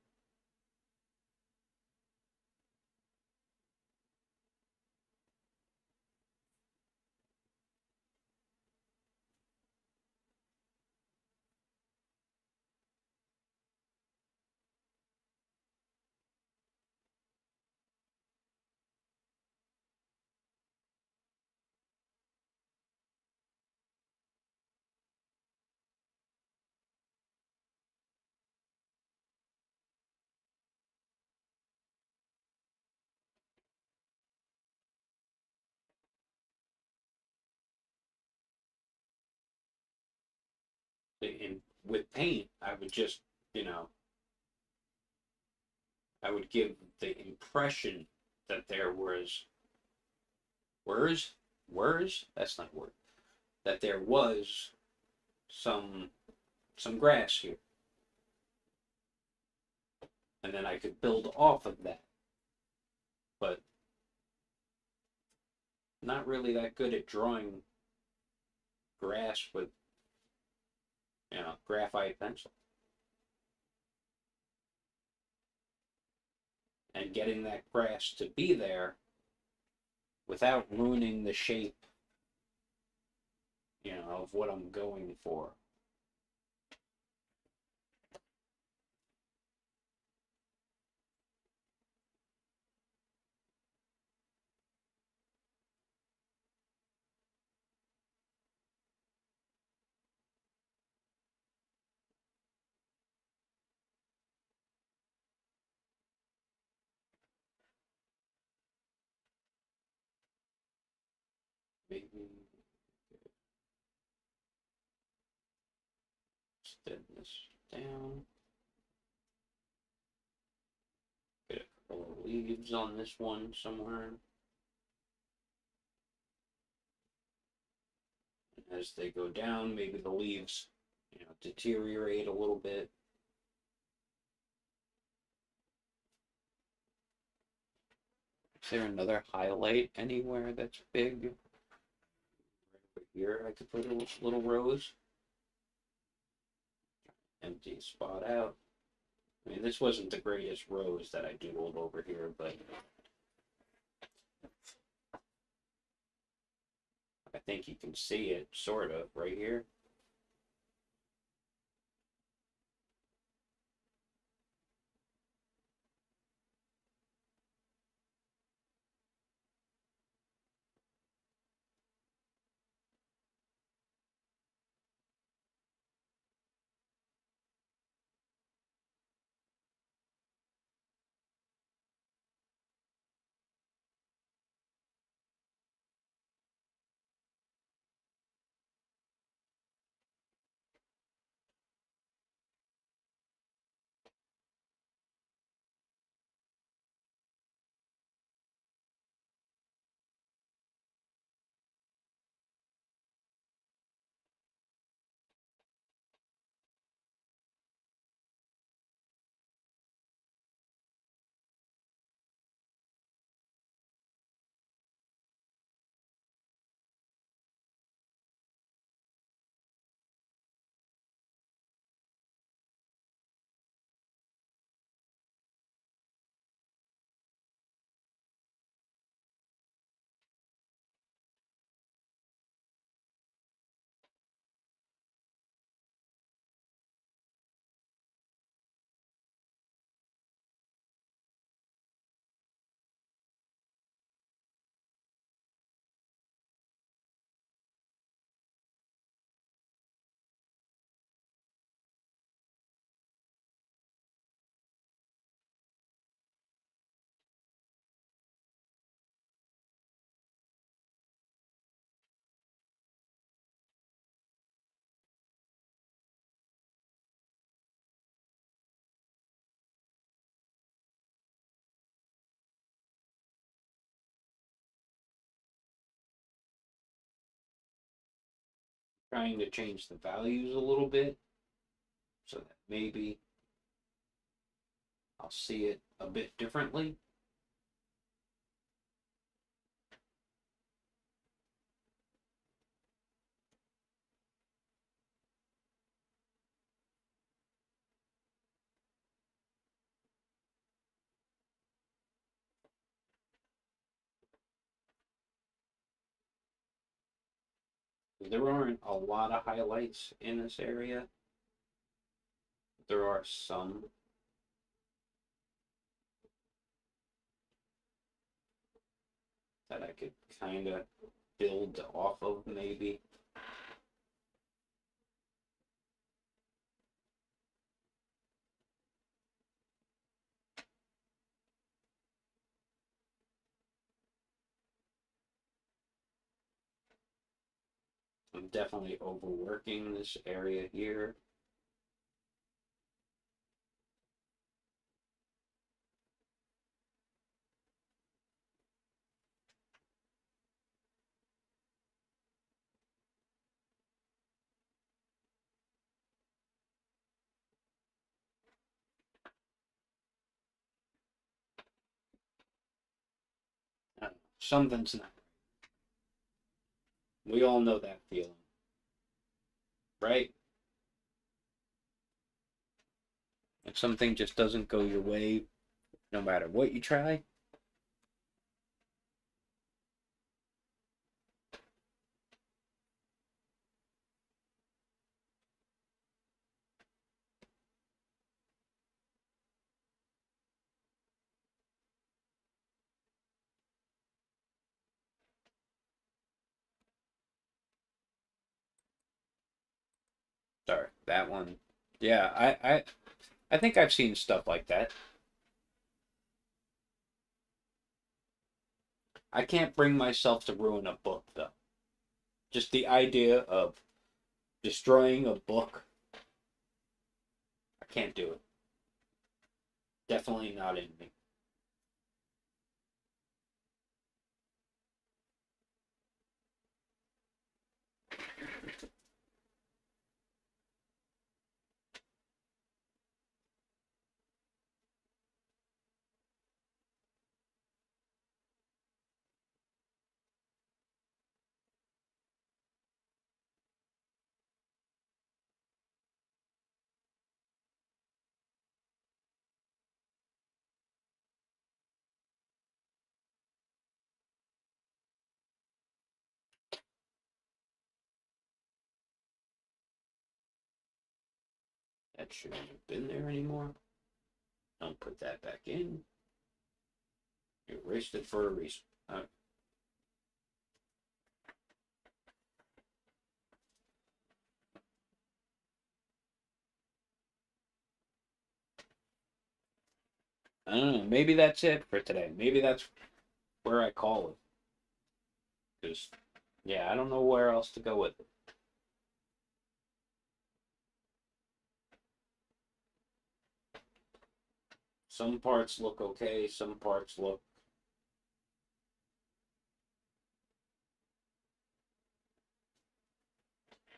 And with paint, I would just, I would give the impression that there was that's not a word, that there was some grass here, and then I could build off of that. But not really that good at drawing grass with, graphite pencil. And getting that grass to be there without ruining the shape, of what I'm going for. Maybe thin this down. Get a couple of leaves on this one somewhere. And as they go down, maybe the leaves, deteriorate a little bit. Is there another highlight anywhere that's big? Right over here, I could put a little rose. Empty spot out. I mean, this wasn't the greatest rose that I doodled over here, but I think you can see it, sort of, right here. Trying to change the values a little bit so that maybe I'll see it a bit differently. There aren't a lot of highlights in this area. There are some. That I could kind of build off of, maybe. I'm definitely overworking this area here. Something's not. We all know that feeling, right? If something just doesn't go your way, no matter what you try. Sorry, that one. Yeah, I think I've seen stuff like that. I can't bring myself to ruin a book, though. Just the idea of destroying a book, I can't do it. Definitely not in me. That shouldn't have been there anymore. Don't put that back in. You erased it for a reason. I don't know. Maybe that's it for today. Maybe that's where I call it. Because, yeah, I don't know where else to go with it. Some parts look okay, some parts look,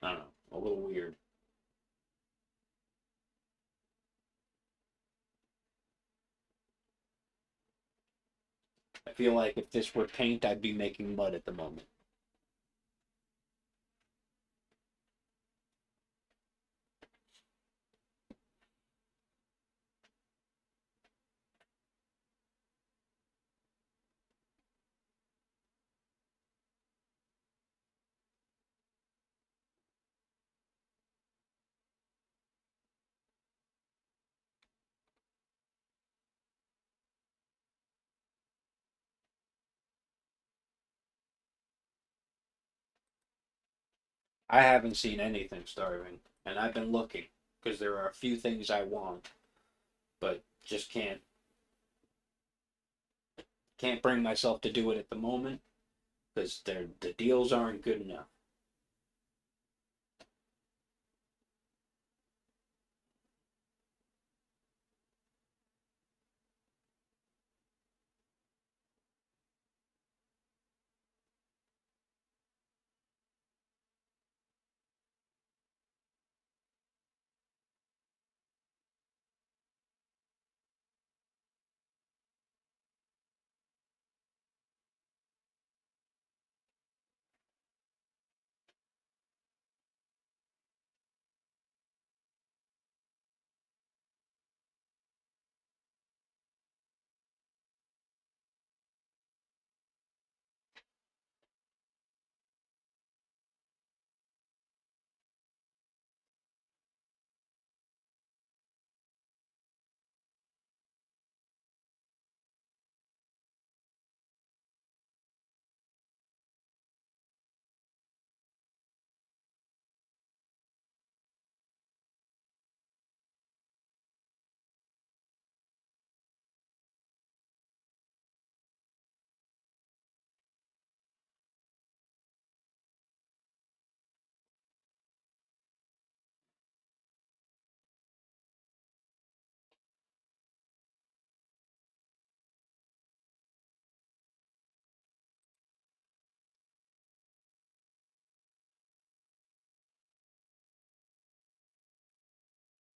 I don't know, a little weird. I feel like if this were paint, I'd be making mud at the moment. I haven't seen anything starving, and I've been looking because there are a few things I want, but just can't bring myself to do it at the moment because the deals aren't good enough.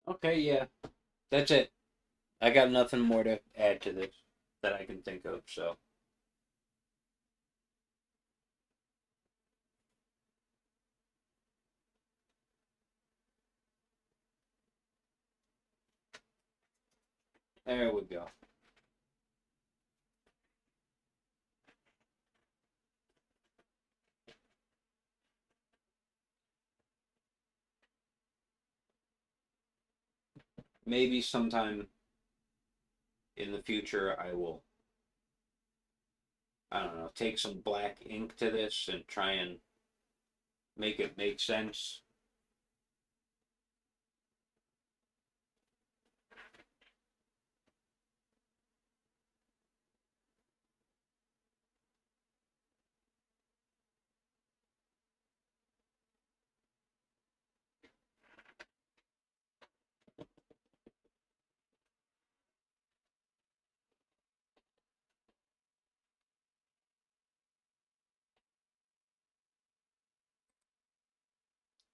Okay, yeah. That's it. I got nothing more to add to this that I can think of, so there we go. Maybe sometime in the future I will, I don't know, take some black ink to this and try and make it make sense.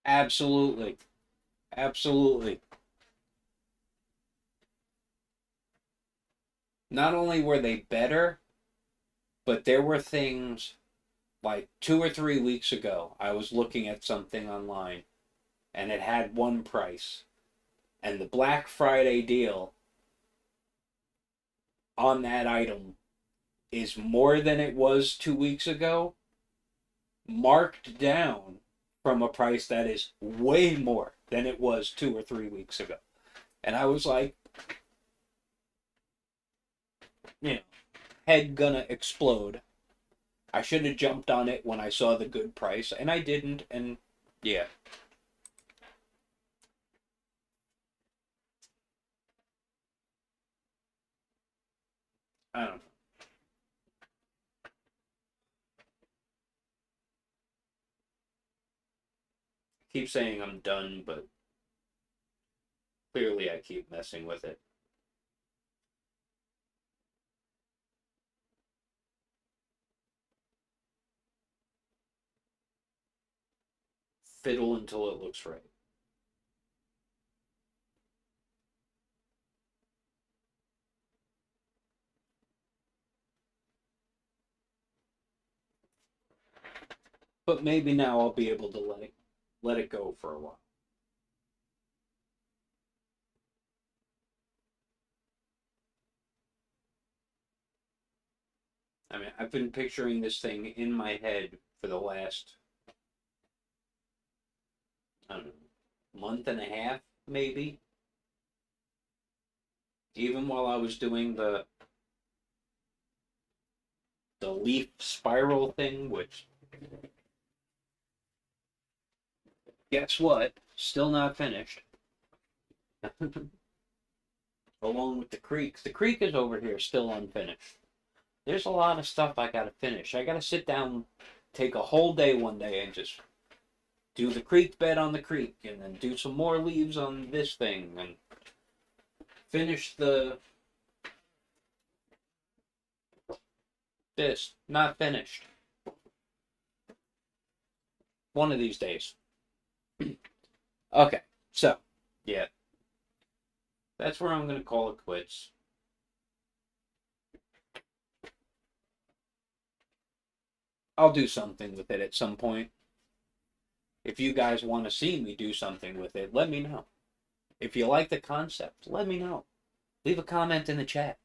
Absolutely. Absolutely. Not only were they better, but there were things like 2 or 3 weeks ago, I was looking at something online and it had one price. And the Black Friday deal on that item is more than it was 2 weeks ago, marked down from a price that is way more than it was 2 or 3 weeks ago. And I was like, you know, head gonna explode. I should have jumped on it when I saw the good price, and I didn't. And yeah, I don't know. I keep saying I'm done, but clearly I keep messing with it. Fiddle until it looks right. But maybe now I'll be able to let it go for a while. I mean, I've been picturing this thing in my head for the last, I don't know, month and a half, maybe. Even while I was doing the leaf spiral thing, which guess what? Still not finished. Along with the creek. The creek is over here still unfinished. There's a lot of stuff I gotta finish. I gotta sit down, take a whole day one day and just do the creek bed on the creek and then do some more leaves on this thing and finish the this. Not finished. One of these days. Okay, so yeah, that's where I'm gonna call it quits. I'll do something with it at some point. If you guys want to see me do something with it, let me know. If you like the concept, let me know. Leave a comment in the chat.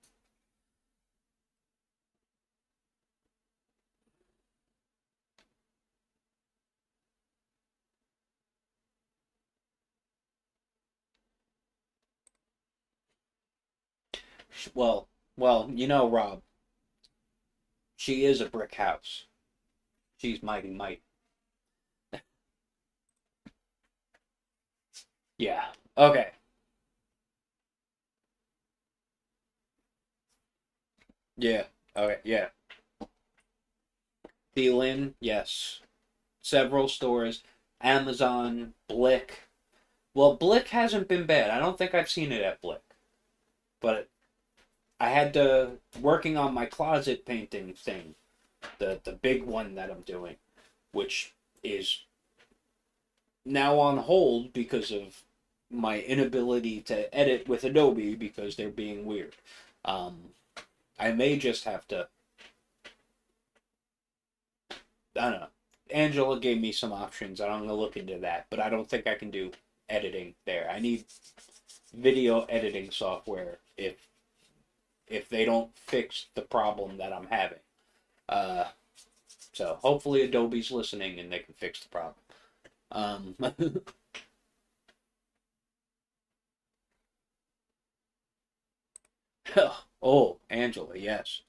Well, Rob, she is a brick house. She's mighty might. Yeah. Okay. Yeah. Okay. Yeah. The Lynn, yes. Several stores. Amazon, Blick. Well, Blick hasn't been bad. I don't think I've seen it at Blick. But I had to working on my closet painting thing, the big one that I'm doing, which is now on hold because of my inability to edit with Adobe because they're being weird. I may just have to. I don't know. Angela gave me some options. I'm gonna look into that, but I don't think I can do editing there. I need video editing software if they don't fix the problem that I'm having. Uh, so hopefully Adobe's listening and they can fix the problem. Oh, Angela, yes.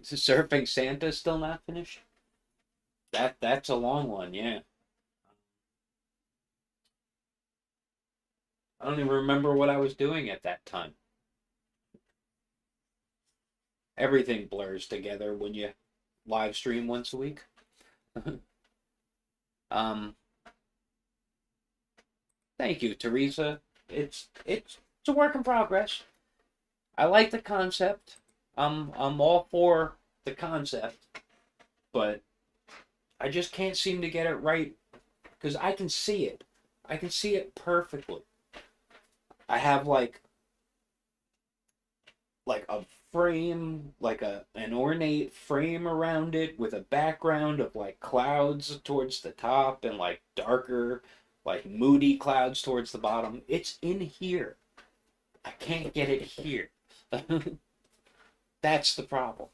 Surfing Santa still not finished? That's a long one, yeah. I don't even remember what I was doing at that time. Everything blurs together when you live stream once a week. um, Thank you, Teresa. It's a work in progress. I like the concept. I'm all for the concept, but I just can't seem to get it right because I can see it. I can see it perfectly. I have like a frame, like an ornate frame around it with a background of like clouds towards the top and like darker, like moody clouds towards the bottom. It's in here. I can't get it here. That's the problem.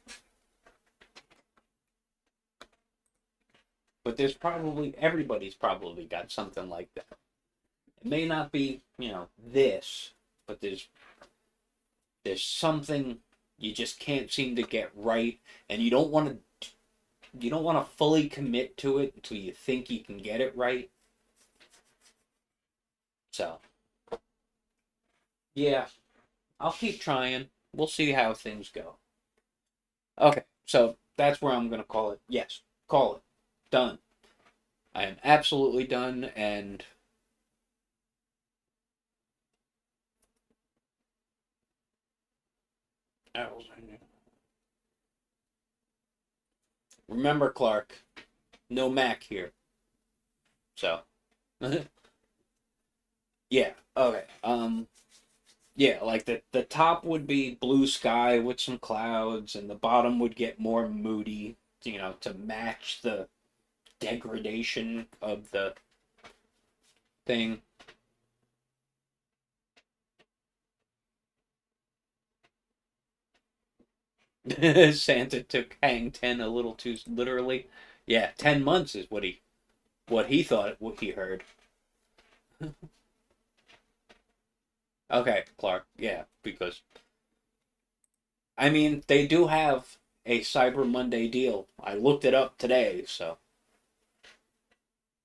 But everybody's probably got something like that. It may not be, this, but there's something you just can't seem to get right, and you don't want to fully commit to it until you think you can get it right. So, yeah, I'll keep trying. We'll see how things go. Okay, so that's where I'm gonna call it. Yes, call it. Done. I am absolutely done, and remember, Clark, no Mac here. So, yeah, okay. Yeah, like the top would be blue sky with some clouds, and the bottom would get more moody, to match the degradation of the thing. Santa took Hang 10 a little too literally. Yeah, 10 months is what he thought what he heard. Okay, Clark. Yeah, because I mean, they do have a Cyber Monday deal. I looked it up today, so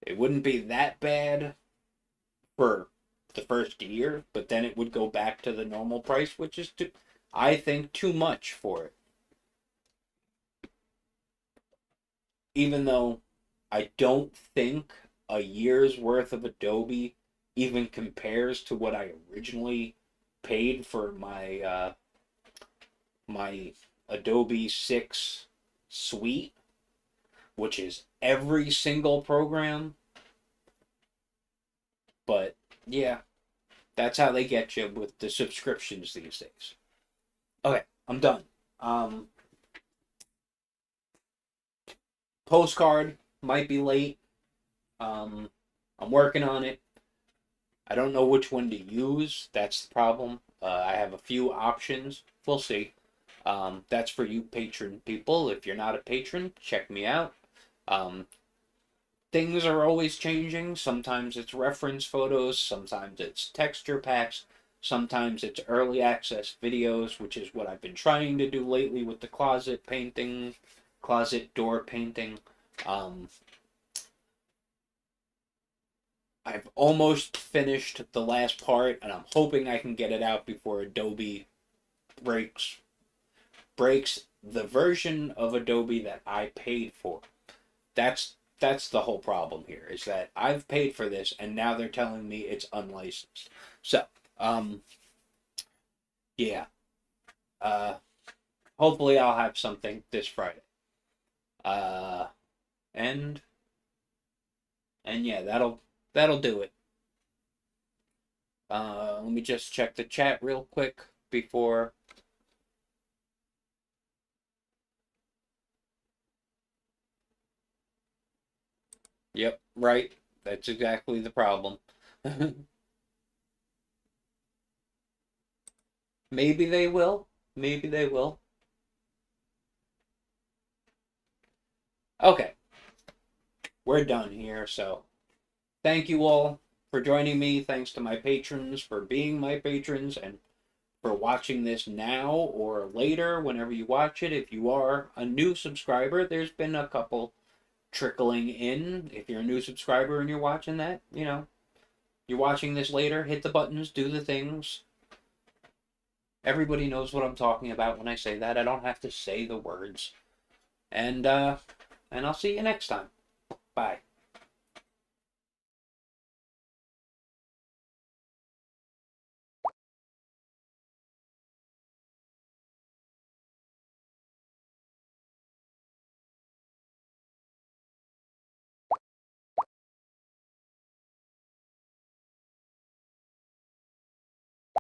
it wouldn't be that bad for the first year, but then it would go back to the normal price, which is I think too much for it. Even though I don't think a year's worth of Adobe even compares to what I originally paid for my Adobe 6 suite, which is every single program. But yeah, that's how they get you with the subscriptions these days. Okay, I'm done. Um, Postcard might be late. Um, I'm working on it. I don't know which one to use. That's the problem. I have a few options. We'll see. That's for you patron people. If you're not a patron, check me out. Um, Things are always changing. Sometimes it's reference photos, sometimes it's texture packs, sometimes it's early access videos, which is what I've been trying to do lately with the closet door painting. Um, I've almost finished the last part, and I'm hoping I can get it out before Adobe breaks the version of Adobe that I paid for. That's the whole problem here, is that I've paid for this and now they're telling me it's unlicensed. So, um, yeah. Uh, Hopefully I'll have something this Friday. Uh, and and yeah, that'll do it. Let me just check the chat real quick before. Yep, right. That's exactly the problem. Maybe they will. Maybe they will. Okay, we're done here. So thank you all for joining me. Thanks to my patrons for being my patrons and for watching this now or later whenever you watch it. If you are a new subscriber, there's been a couple trickling in. If you're a new subscriber and you're watching that, you're watching this later, hit the buttons, do the things. Everybody knows what I'm talking about when I say that. I don't have to say the words. And I'll see you next time. Bye.